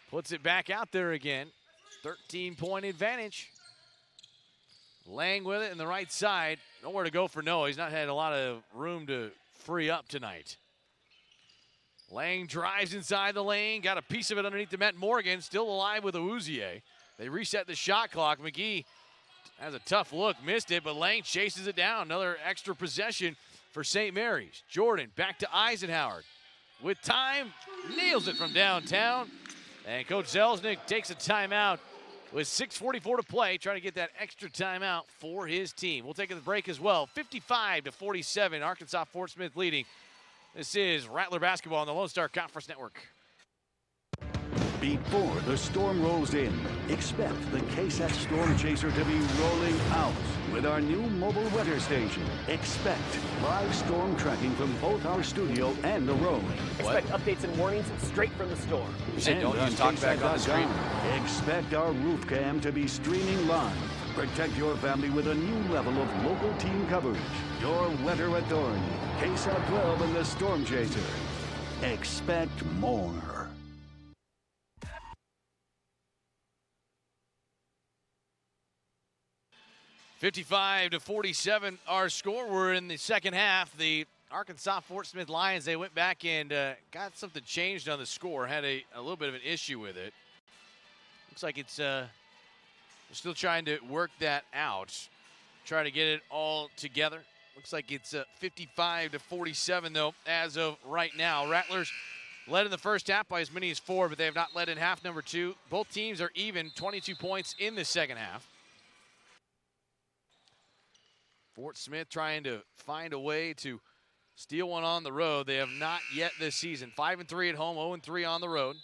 puts it back out there again. 13-point advantage. Lang with it in the right side. Nowhere to go for Noah. He's not had a lot of room to free up tonight. Lang drives inside the lane. Got a piece of it underneath to Matt Morgan. Still alive with Awuzie. They reset the shot clock. McGee has a tough look. Missed it, but Lang chases it down. Another extra possession for St. Mary's. Jordan back to Eisenhower. With time, nails it from downtown. And Coach Zelznick takes a timeout with 6:44 to play, trying to get that extra timeout for his team. We'll take a break as well. 55-47, Arkansas Fort Smith leading. This is Rattler basketball on the Lone Star Conference Network. Before the storm rolls in, expect the KSAT Storm Chaser to be rolling out. With our new mobile weather station, expect live storm tracking from both our studio and the road. Expect updates and warnings straight from the storm. You said don't use talkback on the screen. Expect our roof cam to be streaming live. Protect your family with a new level of local team coverage. Your weather authority, KSAT 12 and the Storm Chaser. Expect more. 55-47, our score. We're in the second half. The Arkansas Fort Smith Lions, they went back and got something changed on the score. Had a little bit of an issue with it. Looks like it's we're still trying to work that out. Try to get it all together. Looks like it's 55-47 though as of right now. Rattlers led in the first half by as many as 4, but they have not led in half number 2. Both teams are even, 22 points in the second half. Fort Smith trying to find a way to steal one on the road. They have not yet this season. 5-3 at home, 0-3 on the road.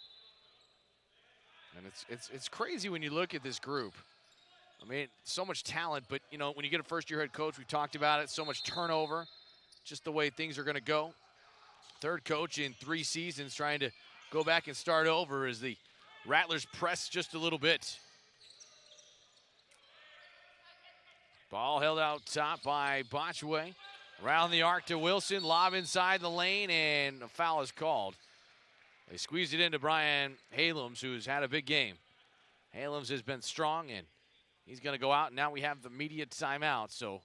And it's crazy when you look at this group. I mean, so much talent, but you know, when you get a first-year head coach, we talked about it, so much turnover, just the way things are going to go. Third coach in 3 seasons trying to go back and start over as the Rattlers press just a little bit. Ball held out top by Botchway. Around the arc to Wilson. Lob inside the lane, and a foul is called. They squeezed it into Brian Halams, who's had a big game. Halams has been strong, and he's going to go out. And now we have the immediate timeout, so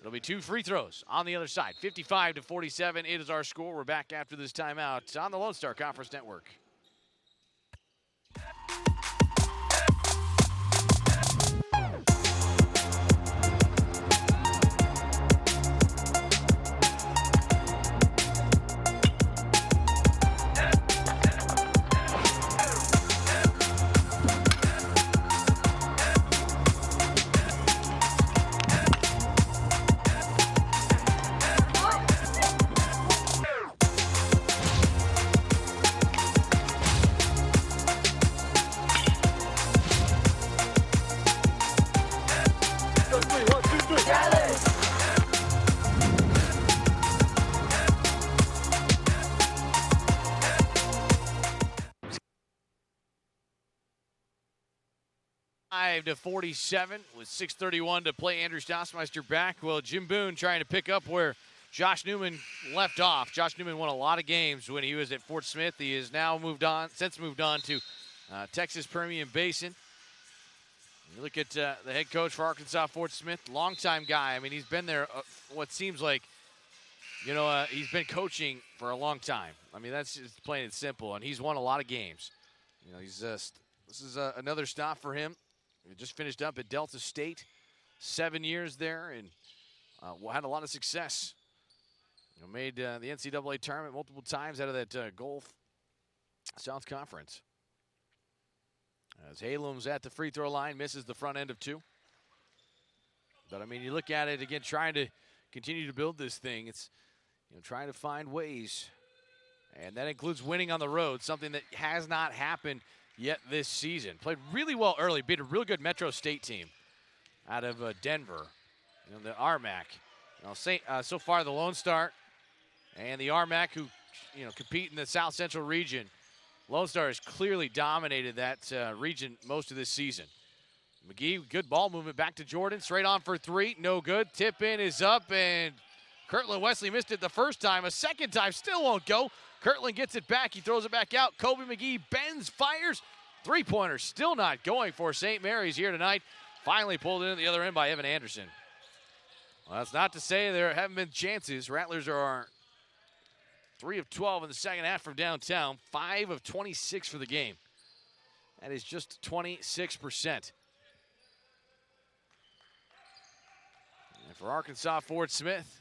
it'll be 2 free throws on the other side. 55-47, it is our score. We're back after this timeout on the Lone Star Conference Network. To 47 with 6:31 to play. Andrew Stossmeister back. Well, Jim Boone trying to pick up where Josh Newman left off. Josh Newman won a lot of games when he was at Fort Smith. He has now moved on to Texas Permian Basin. You look at the head coach for Arkansas Fort Smith, longtime guy. I mean, he's been there what seems like, you know, he's been coaching for a long time. I mean, that's just plain and simple, and he's won a lot of games. You know, he's this is another stop for him. He just finished up at Delta State, 7 years there, and had a lot of success. You know, made the NCAA tournament multiple times out of that Gulf South Conference. As Halams at the free throw line, misses the front end of 2. But I mean, you look at it again, trying to continue to build this thing. It's, you know, trying to find ways, and that includes winning on the road, something that has not happened yet this season. Played really well early, beat a real good Metro State team out of Denver, you know, the RMAC. You know, so far the Lone Star and the RMAC, who, you know, compete in the South Central region. Lone Star has clearly dominated that region most of this season. McGee, good ball movement back to Jordan, straight on for 3, no good. Tip in is up, and Kirtland Wesley missed it the first time. A second time, still won't go. Kirtland gets it back. He throws it back out. Kobe McGee bends, fires. Three-pointer still not going for St. Mary's here tonight. Finally pulled in at the other end by Evan Anderson. Well, that's not to say there haven't been chances. Rattlers are 3 of 12 in the second half from downtown. 5 of 26 for the game. That is just 26%. And for Arkansas, Fort Smith,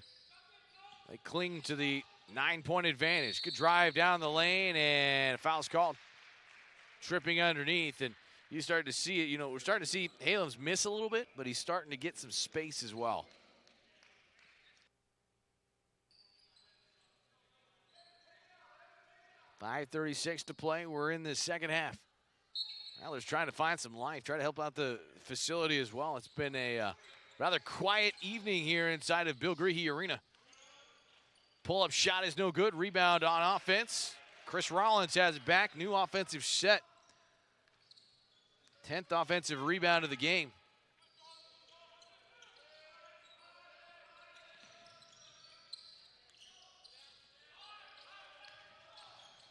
they cling to the 9-point advantage. Good drive down the lane, and a foul's called. Tripping underneath, and you start to see it. We're starting to see Halams miss a little bit, but he's starting to get some space as well. .5:36 to play. We're in the second half. Rattlers trying to find some life, try to help out the facility as well. It's been a rather quiet evening here inside of Bill Greehey Arena. Pull-up shot is no good. Rebound on offense. Chris Rollins has it back. New offensive set. 10th offensive rebound of the game.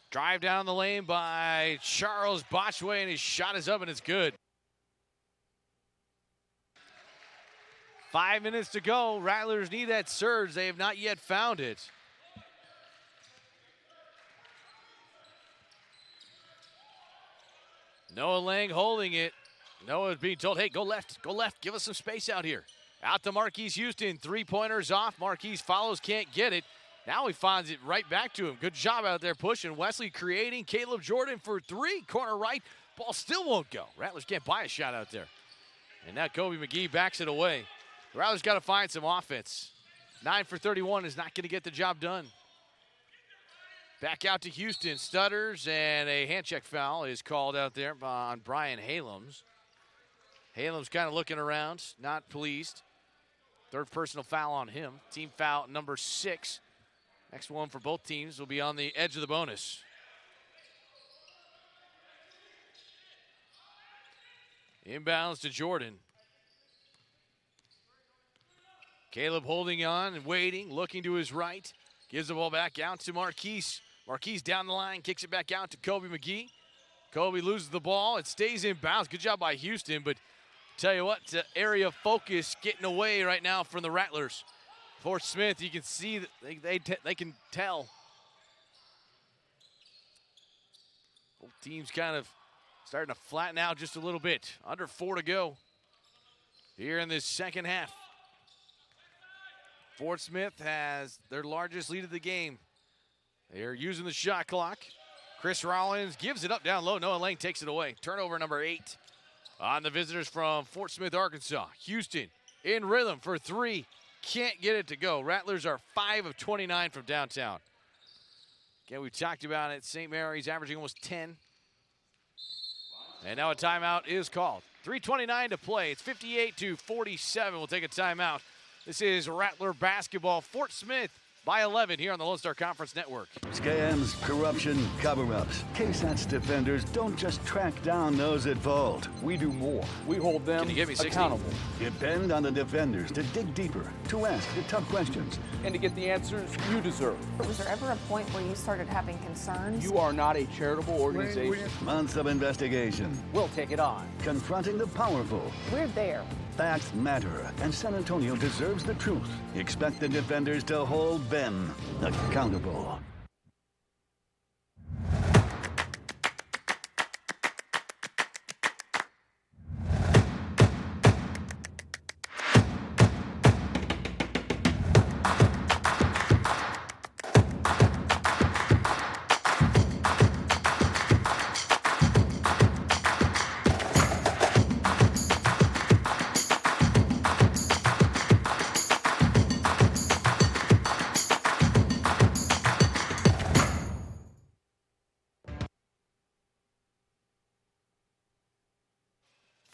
Drive down the lane by Charles Botchway, and his shot is up, and it's good. 5 minutes to go. Rattlers need that surge. They have not yet found it. Noah Lang holding it. Noah's being told, hey, go left, give us some space out here. Out to Marquise Houston, three-pointers off. Marquise follows, can't get it. Now he finds it right back to him. Good job out there pushing. Wesley creating. Caleb Jordan for three, corner right. Ball still won't go. Rattlers can't buy a shot out there. And now Kobe McGee backs it away. The Rattlers got to find some offense. 9 for 31 is not going to get the job done. Back out to Houston, stutters, and a hand check foul is called out there on Brian Halams. Halams kind of looking around, not pleased. Third personal foul on him. Team foul number 6. Next one for both teams will be on the edge of the bonus. Inbounds to Jordan. Caleb holding on and waiting, looking to his right. Gives the ball back out to Marquise. Marquise down the line, kicks it back out to Kobe McGee. Kobe loses the ball. It stays in bounds. Good job by Houston, but tell you what, area of focus getting away right now from the Rattlers. Fort Smith, you can see that they can tell. Both teams kind of starting to flatten out just a little bit. Under 4 to go here in this second half. Fort Smith has their largest lead of the game. They're using the shot clock. Chris Rollins gives it up down low. Noah Lang takes it away. Turnover number 8 on the visitors from Fort Smith, Arkansas. Houston in rhythm for 3. Can't get it to go. Rattlers are 5 of 29 from downtown. Again, we talked about it. St. Mary's averaging almost 10. And now a timeout is called. 3:29 to play. It's 58-47. We'll take a timeout. This is Rattler basketball. Fort Smith by 11 here on the Lone Star Conference Network. Scams, corruption, cover-ups. KSAT's defenders don't just track down those at fault. We do more. We hold them Can you give me 60? accountable. Depend on the defenders to dig deeper, to ask the tough questions. And to get the answers you deserve. Was there ever a point where you started having concerns? You are not a charitable organization. Months of investigation. We'll take it on. Confronting the powerful. We're there. Facts matter, and San Antonio deserves the truth. Expect the defenders to hold them accountable.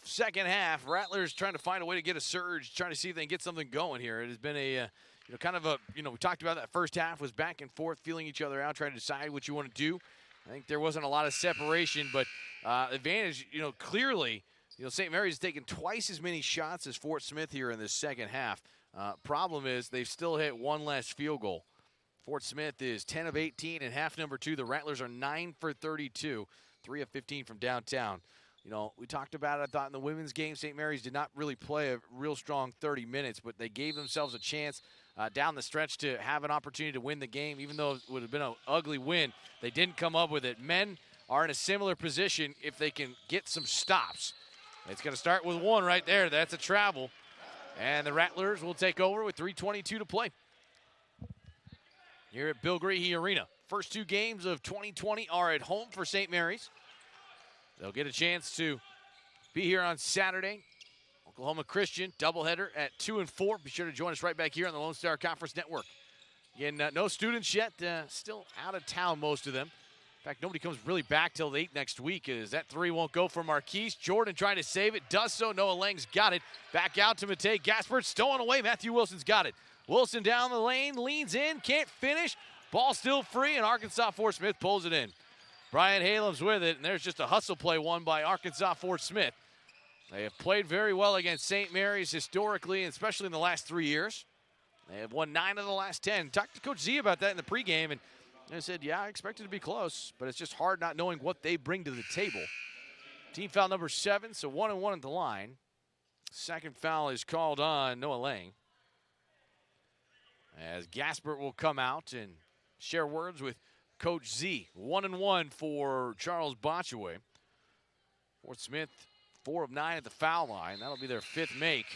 Second half, Rattlers trying to find a way to get a surge, trying to see if they can get something going here. It has been a, kind of a, we talked about that first half was back and forth, feeling each other out, trying to decide what you want to do. I think there wasn't a lot of separation, but advantage, clearly, St. Mary's has taken twice as many shots as Fort Smith here in this second half. Problem is they've still hit one less field goal. Fort Smith is 10 of 18 in half number 2. The Rattlers are 9 for 32, 3 of 15 from downtown. You know, we talked about it, I thought, in the women's game. St. Mary's did not really play a real strong 30 minutes, but they gave themselves a chance down the stretch to have an opportunity to win the game. Even though it would have been an ugly win, they didn't come up with it. Men are in a similar position if they can get some stops. It's going to start with one right there. That's a travel. And the Rattlers will take over with 3:22 to play here at Bill Greehey Arena. First 2 games of 2020 are at home for St. Mary's. They'll get a chance to be here on Saturday. Oklahoma Christian doubleheader at 2 and 4. Be sure to join us right back here on the Lone Star Conference Network. Again, no students yet. Still out of town, most of them. In fact, nobody comes really back till 8 next week, as that 3 won't go for Marquise. Jordan trying to save it. Does so. Noah Lang's got it. Back out to Matei. Gaspard stolen away. Matthew Wilson's got it. Wilson down the lane. Leans in. Can't finish. Ball still free, and Arkansas Fort Smith pulls it in. Brian Halem's with it, and there's just a hustle play won by Arkansas Fort Smith. They have played very well against St. Mary's historically, and especially in the last 3 years. They have won 9 of the last 10. Talked to Coach Z about that in the pregame, and they said, yeah, I expect it to be close, but it's just hard not knowing what they bring to the table. Team foul number 7, so 1-1 at the line. Second foul is called on Noah Lang, as Gaspard will come out and share words with Coach Z. 1-1 for Charles Botchaway. Fort Smith, 4 of 9 at the foul line. That'll be their 5th make.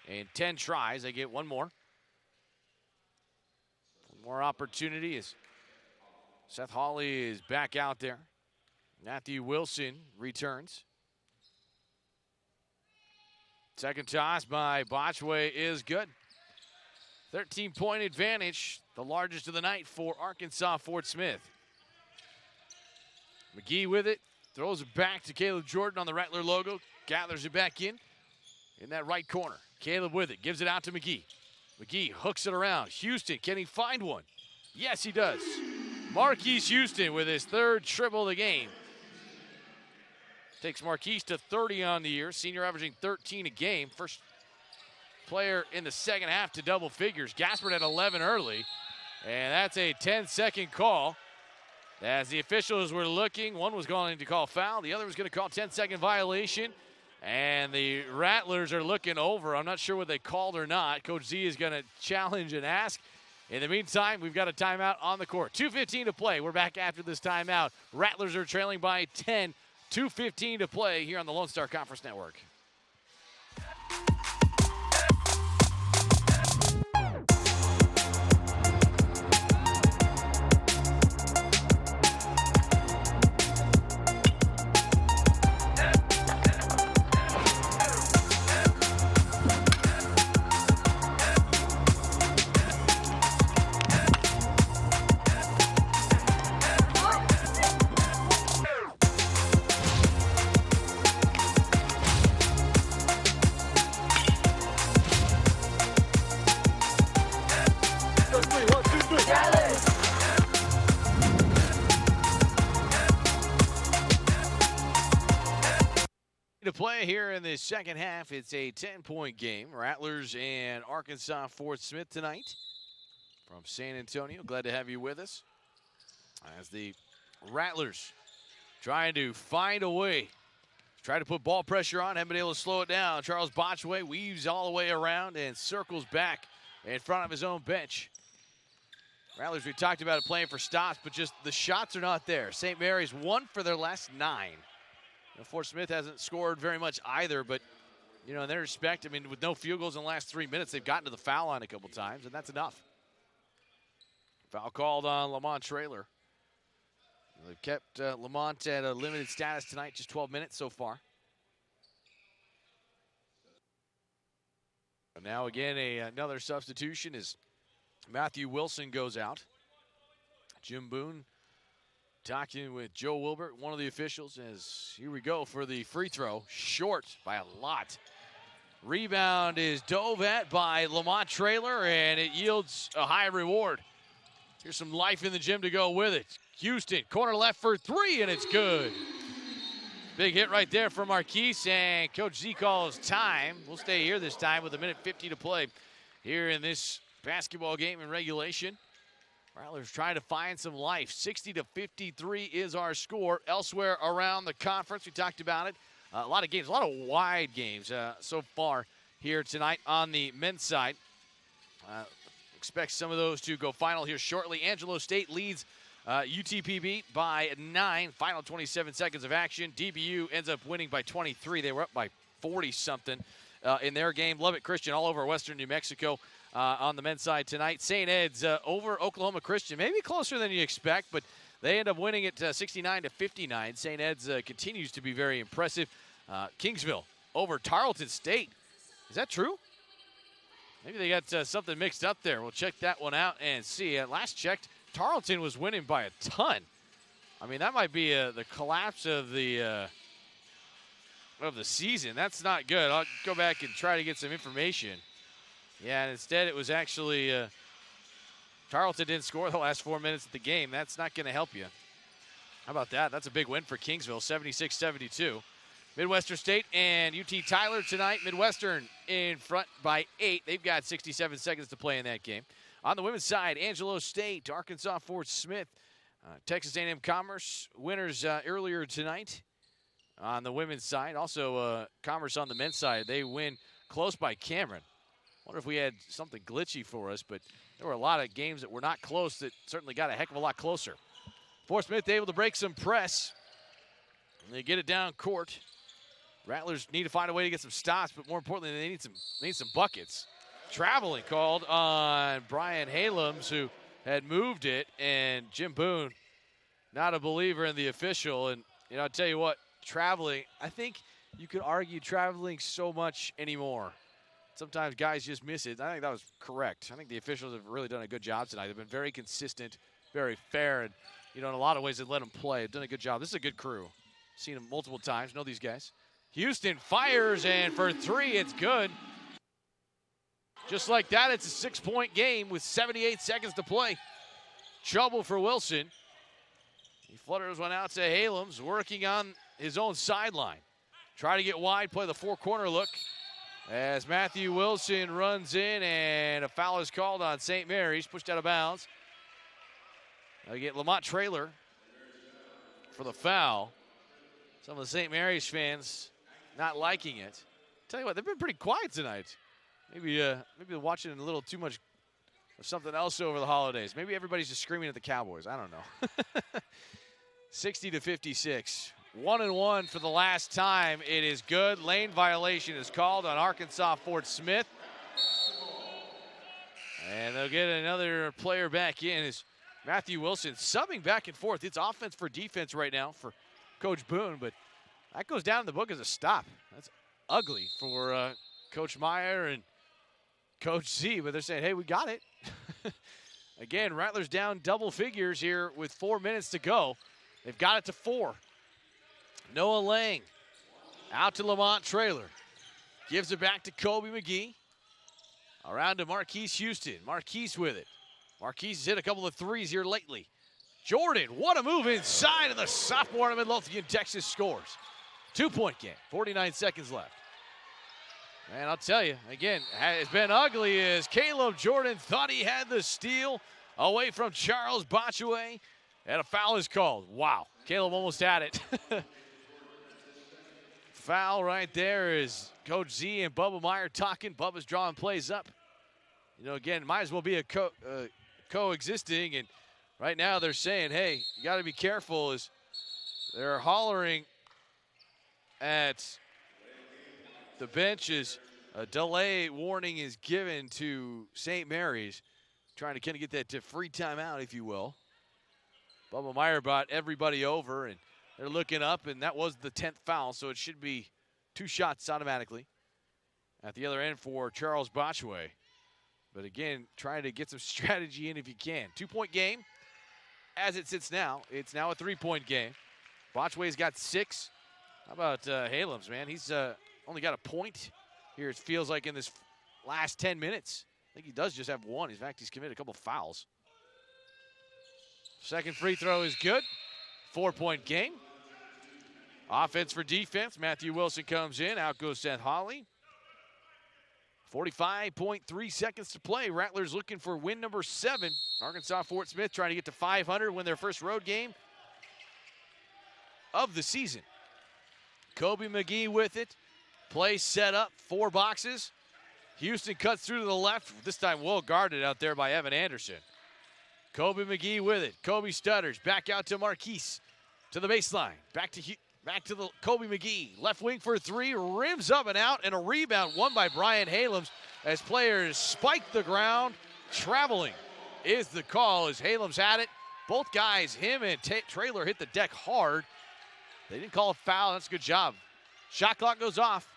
In 10 tries, they get one more. One more opportunity as Seth Hawley is back out there. Matthew Wilson returns. Second toss by Botchway is good. 13-point advantage, the largest of the night for Arkansas Fort Smith. McGee with it, throws it back to Caleb Jordan on the Rattler logo, gathers it back in that right corner. Caleb with it, gives it out to McGee. McGee hooks it around. Houston, can he find one? Yes, he does. Marquise Houston with his 3rd triple of the game. Takes Marquise to 30 on the year, senior averaging 13 a game. First player in the second half to double figures. Gaspard had 11 early, and that's a 10-second call. As the officials were looking, one was going to call foul, the other was going to call 10-second violation, and the Rattlers are looking over. I'm not sure what they called or not. Coach Z is going to challenge and ask. In the meantime, we've got a timeout on the court. 2:15 to play. We're back after this timeout. Rattlers are trailing by 10. 2:15 to play here on the Lone Star Conference Network. To play here in the second half, it's a 10-point game. Rattlers and Arkansas Fort Smith tonight from San Antonio. Glad to have you with us as the Rattlers trying to find a way, try to put ball pressure on, haven't been able to slow it down. Charles Botchway weaves all the way around and circles back in front of his own bench. Rattlers, we talked about it playing for stops, but just the shots are not there. St. Mary's 1 for their last 9. Fort Smith hasn't scored very much either, but, you know, in their respect, I mean, with no field goals in the last 3 minutes, they've gotten to the foul line a couple times, and that's enough. Foul called on Lamont Traylor. They've kept Lamont at a limited status tonight, just 12 minutes so far. And now again, another substitution as Matthew Wilson goes out. Jim Boone talking with Joe Wilbert, one of the officials, as here we go for the free throw. Short by a lot. Rebound is dove at by Lamont Traylor, and it yields a high reward. Here's some life in the gym to go with it. Houston, corner left for 3, and it's good. Big hit right there from Marquise, and Coach Z calls time. We'll stay here this time with 1:50 to play here in this basketball game in regulation. Rattlers trying to find some life. 60-53 is our score. Elsewhere around the conference, we talked about it. A lot of games, a lot of wide games so far here tonight on the men's side. Expect some of those to go final here shortly. Angelo State leads UTPB by 9. Final 27 seconds of action. DBU ends up winning by 23. They were up by 40-something in their game. Lubbock Christian all over Western New Mexico on the men's side tonight. St. Ed's over Oklahoma Christian. Maybe closer than you expect, but they end up winning it 69-59. St. Ed's continues to be very impressive. Kingsville over Tarleton State. Is that true? Maybe they got something mixed up there. We'll check that one out and see. Last checked, Tarleton was winning by a ton. I mean, that might be the collapse of the season. That's not good. I'll go back and try to get some information. Yeah, and instead it was actually Tarleton didn't score the last 4 minutes of the game. That's not going to help you. How about that? That's a big win for Kingsville, 76-72. Midwestern State and UT Tyler tonight. Midwestern in front by 8. They've got 67 seconds to play in that game. On the women's side, Angelo State, Arkansas Fort Smith, Texas A&M Commerce winners earlier tonight on the women's side. Also Commerce on the men's side. They win close by Cameron. Wonder if we had something glitchy for us, but there were a lot of games that were not close that certainly got a heck of a lot closer. Fort Smith able to break some press. And they get it down court. Rattlers need to find a way to get some stops, but more importantly, they need some buckets. Traveling called on Brian Halams, who had moved it, and Jim Boone, not a believer in the official. And, you know, I'll tell you what, traveling, I think you could argue traveling so much anymore. Sometimes guys just miss it. I think that was correct. I think the officials have really done a good job tonight. They've been very consistent, very fair, and, you know, in a lot of ways they've let them play. They've done a good job. This is a good crew. Seen them multiple times, know these guys. Houston fires, and for 3, it's good. Just like that, it's a 6-point game with 78 seconds to play. Trouble for Wilson. He flutters one out to Halams, working on his own sideline. Try to get wide, play the 4-corner look. As Matthew Wilson runs in, and a foul is called on St. Mary's, pushed out of bounds. Now we get Lamont Traylor for the foul. Some of the St. Mary's fans not liking it. Tell you what, they've been pretty quiet tonight. Maybe they're watching a little too much of something else over the holidays. Maybe everybody's just screaming at the Cowboys. I don't know. 60-56. 1-1 for the last time. It is good. Lane violation is called on Arkansas Fort Smith. And they'll get another player back in. Is Matthew Wilson subbing back and forth. It's offense for defense right now for Coach Boone, but that goes down in the book as a stop. That's ugly for Coach Meyer and Coach Z, but they're saying, hey, we got it. Again, Rattlers down double figures here with 4 minutes to go. They've got it to 4. Noah Lang out to Lamont Traylor. Gives it back to Kobe McGee. Around to Marquise Houston. Marquise with it. Marquise has hit a couple of threes here lately. Jordan, what a move inside, and the sophomore out of Midlothian, Texas scores. 2-point game, 49 seconds left. And I'll tell you, again, it's been ugly as Caleb Jordan thought he had the steal away from Charles Botchaway, and a foul is called. Wow, Caleb almost had it. Foul right there is Coach Z and Bubba Meyer talking. Bubba's drawing plays up. You know, again, might as well be a coexisting, and right now they're saying, hey, you got to be careful, as they're hollering at the benches. A delay warning is given to St. Mary's, trying to kind of get that free timeout, if you will. Bubba Meyer brought everybody over, and they're looking up, and that was the 10th foul, so it should be 2 shots automatically at the other end for Charles Botchaway. But again, trying to get some strategy in if you can. 2-point game. As it sits now, it's now a 3-point game. Botchway's got 6. How about Halams, man? He's only got a point here, it feels like, in this last 10 minutes. I think he does just have 1. In fact, he's committed a couple fouls. Second free throw is good. 4-point game. Offense for defense. Matthew Wilson comes in. Out goes Seth Hawley. 45.3 seconds to play. Rattlers looking for win number 7. Arkansas Fort Smith trying to get to 500, win their first road game of the season. Kobe McGee with it. Play set up, 4 boxes. Houston cuts through to the left. This time well guarded out there by Evan Anderson. Kobe McGee with it. Kobe stutters. Back out to Marquise. To the baseline. Back to the Kobe McGee. Left wing for 3. Rims up and out. And a rebound won by Brian Halams as players spike the ground. Traveling is the call as Halams had it. Both guys, him and Traylor, hit the deck hard. They didn't call a foul. That's a good job. Shot clock goes off.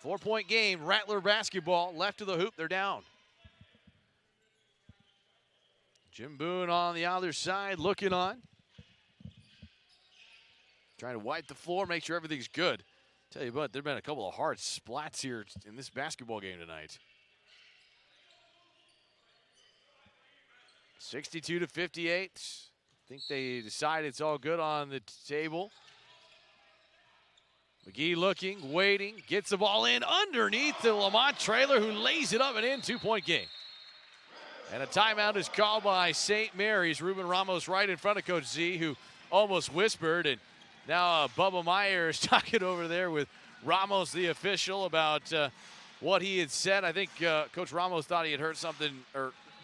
4-point game. Rattler basketball. Left to the hoop. They're down. Jim Boone on the other side looking on. Trying to wipe the floor, make sure everything's good. Tell you what, there have been a couple of hard splats here in this basketball game tonight. 62-58. I think they decide it's all good on the table. McGee looking, waiting, gets the ball in underneath to Lamont Traylor, who lays it up and in. 2-point game. And a timeout is called by St. Mary's. Ruben Ramos right in front of Coach Z, who almost whispered. And now Bubba Meyer is talking over there with Ramos, the official, about what he had said. I think Coach Ramos thought he had heard something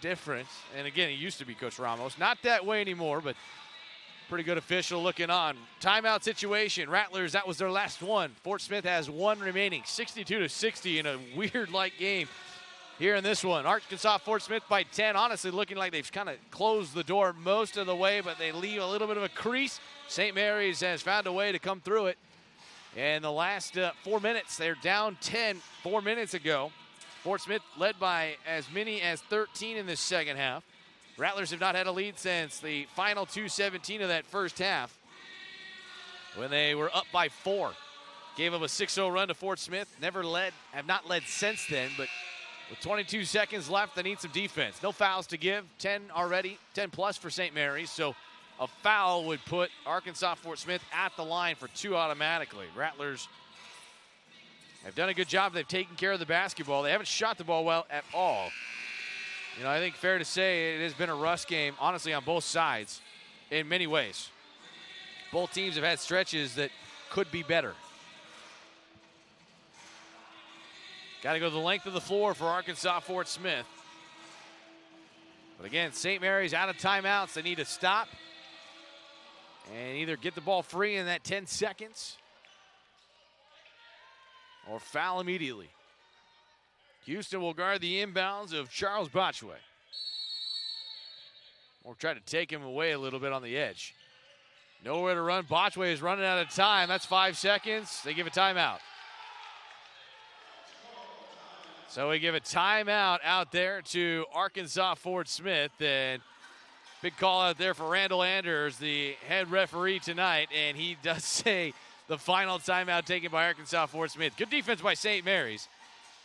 different. And again, he used to be Coach Ramos. Not that way anymore, but pretty good official looking on. Timeout situation. Rattlers, that was their last one. Fort Smith has 1 remaining. 62-60 in a weird-like game here in this one. Arkansas Fort Smith by 10. Honestly, looking like they've kind of closed the door most of the way, but they leave a little bit of a crease. St. Mary's has found a way to come through it. And the last 4 minutes, they're down 10 4 minutes ago. Fort Smith led by as many as 13 in this second half. Rattlers have not had a lead since the final 2:17 of that first half when they were up by 4. Gave up a 6-0 run to Fort Smith. Have not led since then, but with 22 seconds left, they need some defense. No fouls to give, 10 already, 10 plus for St. Mary's. So a foul would put Arkansas Fort Smith at the line for 2 automatically. Rattlers have done a good job. They've taken care of the basketball. They haven't shot the ball well at all. You know, I think fair to say it has been a rust game, honestly, on both sides in many ways. Both teams have had stretches that could be better. Got to go the length of the floor for Arkansas Fort Smith. But again, St. Mary's out of timeouts. They need to stop and either get the ball free in that 10 seconds or foul immediately. Houston will guard the inbounds of Charles Botchway. Or try to take him away a little bit on the edge. Nowhere to run. Botchway is running out of time. That's 5 seconds. They give a timeout. So we give a timeout out there to Arkansas Fort Smith. And big call out there for Randall Anders, the head referee tonight. And he does say the final timeout taken by Arkansas Fort Smith. Good defense by St. Mary's.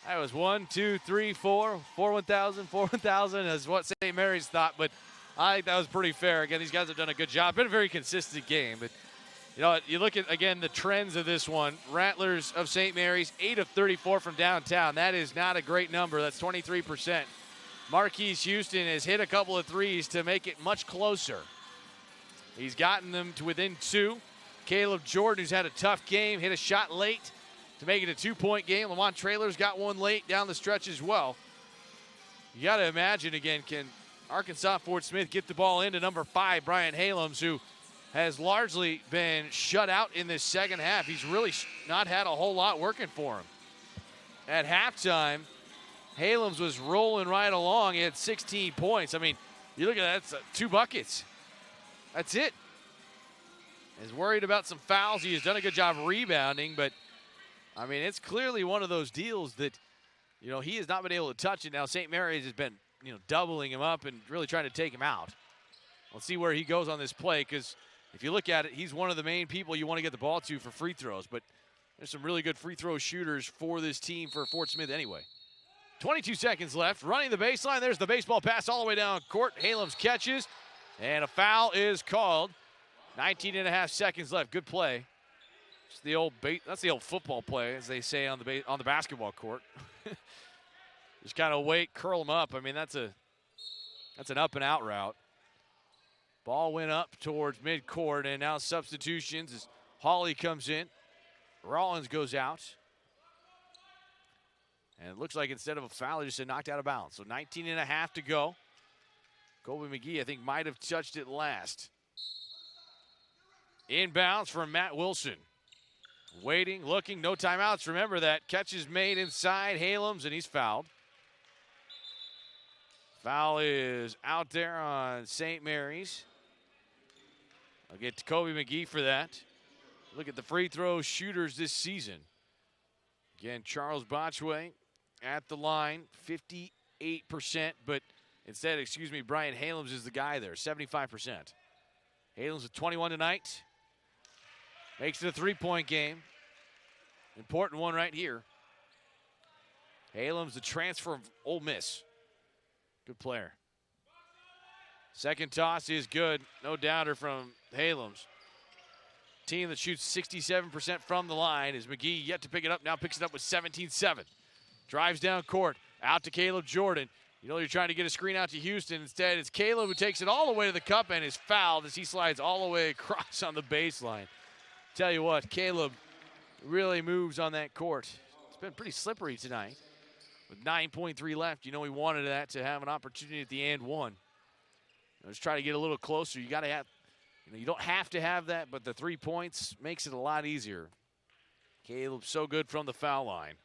That was 1, 2, 3, 4, 1,000, 1,000 is what St. Mary's thought, but I think that was pretty fair. Again, these guys have done a good job. Been a very consistent game, but you know, you look at, again, the trends of this one. Rattlers of St. Mary's, 8 of 34 from downtown. That is not a great number. That's 23%. Marquise Houston has hit a couple of threes to make it much closer. He's gotten them to within 2. Caleb Jordan, who's had a tough game, hit a shot late to make it a 2-point game. Lamont Traylor's got one late down the stretch as well. You got to imagine, again, can Arkansas Fort Smith get the ball into number 5, Brian Halams, who has largely been shut out in this second half. He's really not had a whole lot working for him. At halftime, Halams was rolling right along. He had 16 points. I mean, you look at that, that's 2 buckets. That's it. He's worried about some fouls. He has done a good job rebounding, but I mean, it's clearly one of those deals that, you know, he has not been able to touch it. Now, St. Mary's has been, you know, doubling him up and really trying to take him out. Let's see where he goes on this play, because if you look at it, he's one of the main people you want to get the ball to for free throws. But there's some really good free throw shooters for this team for Fort Smith anyway. 22 seconds left. Running the baseline. There's the baseball pass all the way down court. Halams catches, and a foul is called. 19 and a half seconds left. Good play. That's the old football play, as they say on the basketball court. Just kind of wait, curl them up. I mean, that's an up-and-out route. Ball went up towards midcourt, and now substitutions as Hawley comes in. Rollins goes out. And it looks like instead of a foul, they just knocked out of bounds. So 19 and a half to go. Kobe McGee, I think, might have touched it last. Inbounds from Matt Wilson. Waiting, looking, no timeouts. Remember that. Catch is made inside Halams, and he's fouled. Foul is out there on St. Mary's. I'll get to Kobe McGee for that. Look at the free throw shooters this season. Again, Charles Botchway at the line, 58%, but instead, Brian Halams is the guy there, 75%. Halams with 21 tonight. Makes it a three-point game. Important one right here. Halams, the transfer of Ole Miss. Good player. Second toss is good. No doubter from Halams. Team that shoots 67% from the line is McGee yet to pick it up. Now picks it up with 17-7. Drives down court. Out to Caleb Jordan. You know you're trying to get a screen out to Houston. Instead, it's Caleb who takes it all the way to the cup and is fouled as he slides all the way across on the baseline. Tell you what, Caleb really moves on that court. It's been pretty slippery tonight. With 9.3 left, you know he wanted that to have an opportunity at the and one. Let's try to get a little closer. You got to have, you don't have to have that, but the 3 points makes it a lot easier. Caleb's so good from the foul line.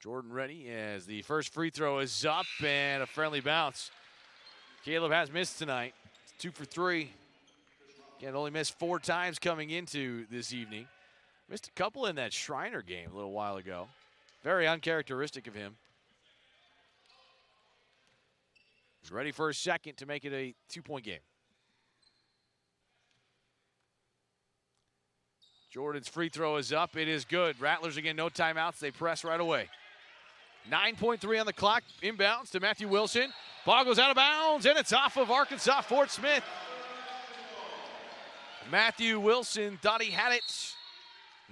Jordan ready as the first free throw is up and a friendly bounce. Caleb has missed tonight. It's 2 for 3. Again, only missed 4 times coming into this evening. Missed a couple in that Shriner game a little while ago. Very uncharacteristic of him. He's ready for a second to make it a 2-point game. Jordan's free throw is up. It is good. Rattlers again, no timeouts. They press right away. 9.3 on the clock. Inbounds to Matthew Wilson. Ball goes out of bounds, and it's off of Arkansas Fort Smith. Matthew Wilson thought he had it.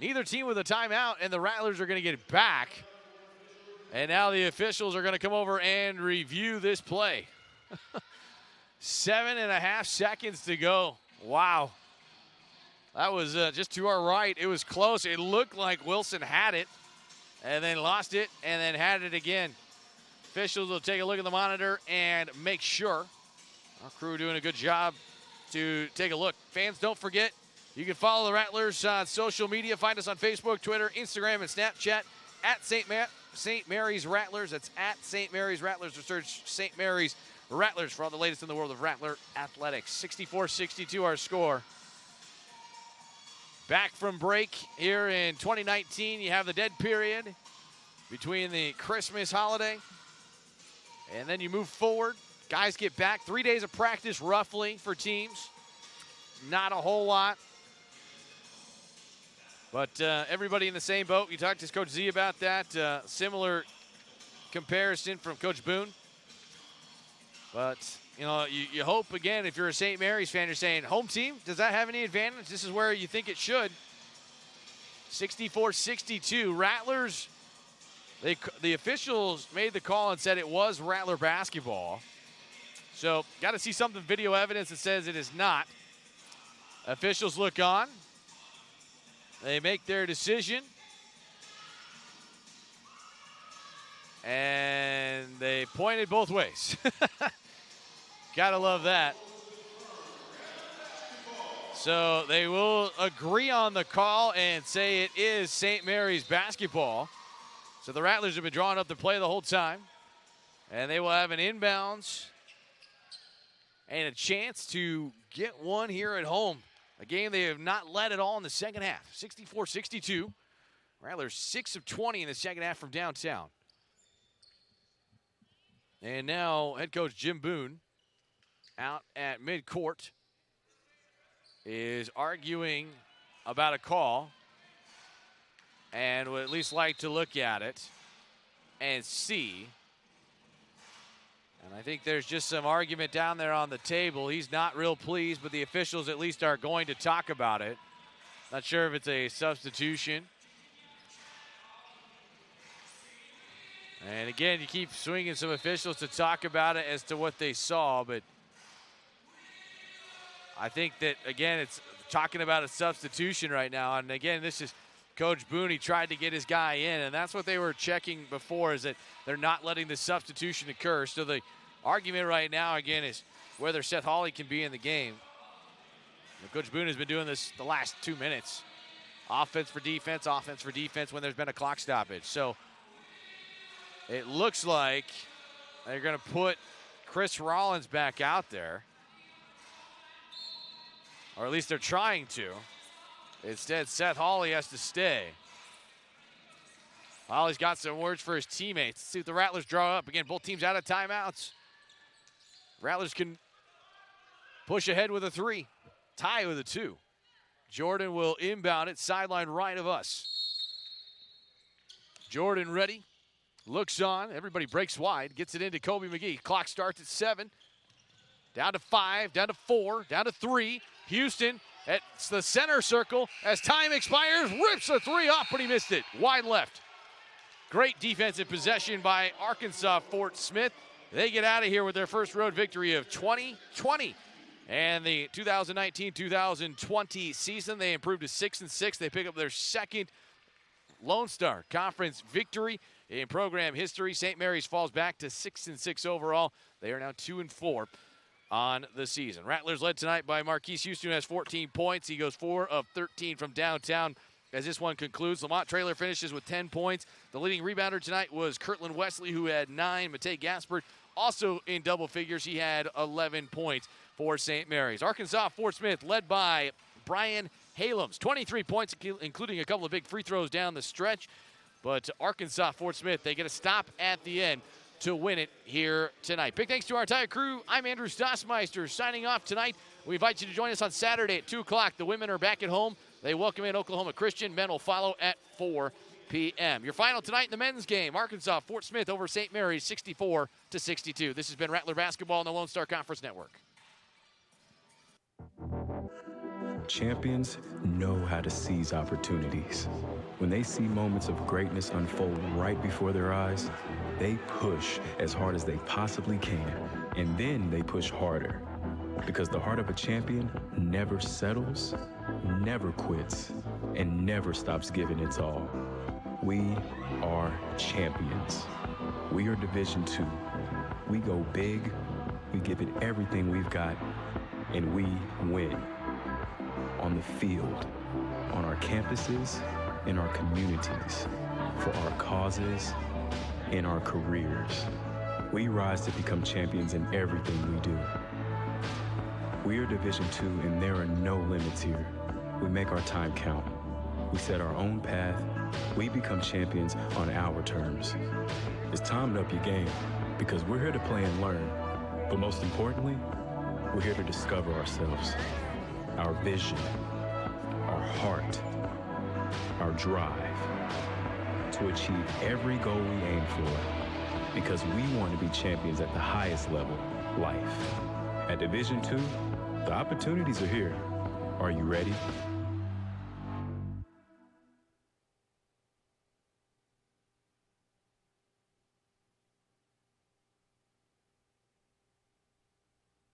Neither team with a timeout, and the Rattlers are going to get it back. And now the officials are going to come over and review this play. 7.5 seconds to go. Wow. That was just to our right. It was close. It looked like Wilson had it and then lost it and then had it again. Officials will take a look at the monitor and make sure. Our crew doing a good job to take a look. Fans, don't forget, you can follow the Rattlers on social media. Find us on Facebook, Twitter, Instagram, and Snapchat at St. Mary's Rattlers. That's at St. Mary's Rattlers. Or search St. Mary's Rattlers for all the latest in the world of Rattler athletics. 64-62 our score. Back from break here in 2019. You have the dead period between the Christmas holiday, and then you move forward. Guys get back. 3 days of practice roughly for teams. Not a whole lot. But everybody in the same boat. You talked to Coach Z about that. Similar comparison from Coach Boone. But, you know, you hope, again, if you're a St. Mary's fan, you're saying, home team, does that have any advantage? This is where you think it should. 64-62. Rattlers, the officials made the call and said it was Rattler basketball. So, got to see something, video evidence that says it is not. Officials look on. They make their decision. And they pointed both ways. Gotta love that. So they will agree on the call and say it is St. Mary's basketball. So the Rattlers have been drawing up the play the whole time. And they will have an inbounds and a chance to get one here at home. A game they have not led at all in the second half. 64-62. Rattlers 6 of 20 in the second half from downtown. And now head coach Jim Boone out at midcourt is arguing about a call and would at least like to look at it and see. And I think there's just some argument down there on the table. He's not real pleased, but the officials at least are going to talk about it. Not sure if it's a substitution. And again, you keep swinging some officials to talk about it as to what they saw, but I think that, again, it's talking about a substitution right now. And again, this is Coach Boone. He tried to get his guy in, and that's what they were checking before, is that they're not letting the substitution occur. So the argument right now, again, is whether Seth Hawley can be in the game. And Coach Boone has been doing this the last 2 minutes. Offense for defense when there's been a clock stoppage. So it looks like they're going to put Chris Rollins back out there. Or at least they're trying to. Instead, Seth Hawley has to stay. Hawley's got some words for his teammates. Let's see what the Rattlers draw up. Again, both teams out of timeouts. Rattlers can push ahead with a 3, tie with a 2. Jordan will inbound it, sideline right of us. Jordan ready, looks on. Everybody breaks wide, gets it into Kobe McGee. Clock starts at 7. Down to 5, down to 4, down to 3. Houston at the center circle as time expires, rips a 3 off, but he missed it. Wide left. Great defensive possession by Arkansas Fort Smith. They get out of here with their first road victory of 2020. And the 2019-2020 season, they improved to 6-6. They pick up their second Lone Star Conference victory in program history. St. Mary's falls back to 6-6 overall. They are now 2-4 on the season. Rattlers led tonight by Marquise Houston, who has 14 points. He goes 4 of 13 from downtown as this one concludes. Lamont Traylor finishes with 10 points. The leading rebounder tonight was Kirtland Wesley, who had 9. Matei Gaspard also in double figures. He had 11 points for St. Mary's. Arkansas Fort Smith led by Brian Halams, 23 points, including a couple of big free throws down the stretch. But Arkansas Fort Smith, they get a stop at the end to win it here tonight. Big thanks to our entire crew. I'm Andrew Stossmeister signing off tonight. We invite you to join us on Saturday at 2 o'clock. The women are back at home. They welcome in Oklahoma Christian. Men will follow at 4 p.m. Your final tonight in the men's game, Arkansas Fort Smith over St. Mary's, 64-62. This has been Rattler Basketball on the Lone Star Conference Network. Champions know how to seize opportunities. When they see moments of greatness unfold right before their eyes, they push as hard as they possibly can, and then they push harder. Because the heart of a champion never settles, never quits, and never stops giving its all. We are champions. We are Division II. We go big, we give it everything we've got, and we win. On the field, on our campuses, in our communities, for our causes, in our careers. We rise to become champions in everything we do. We are Division II, and there are no limits here. We make our time count. We set our own path. We become champions on our terms. It's time to up your game, because we're here to play and learn. But most importantly, we're here to discover ourselves, our vision, our heart, our drive, to achieve every goal we aim for, because we want to be champions at the highest level, life. At Division II, the opportunities are here. Are you ready?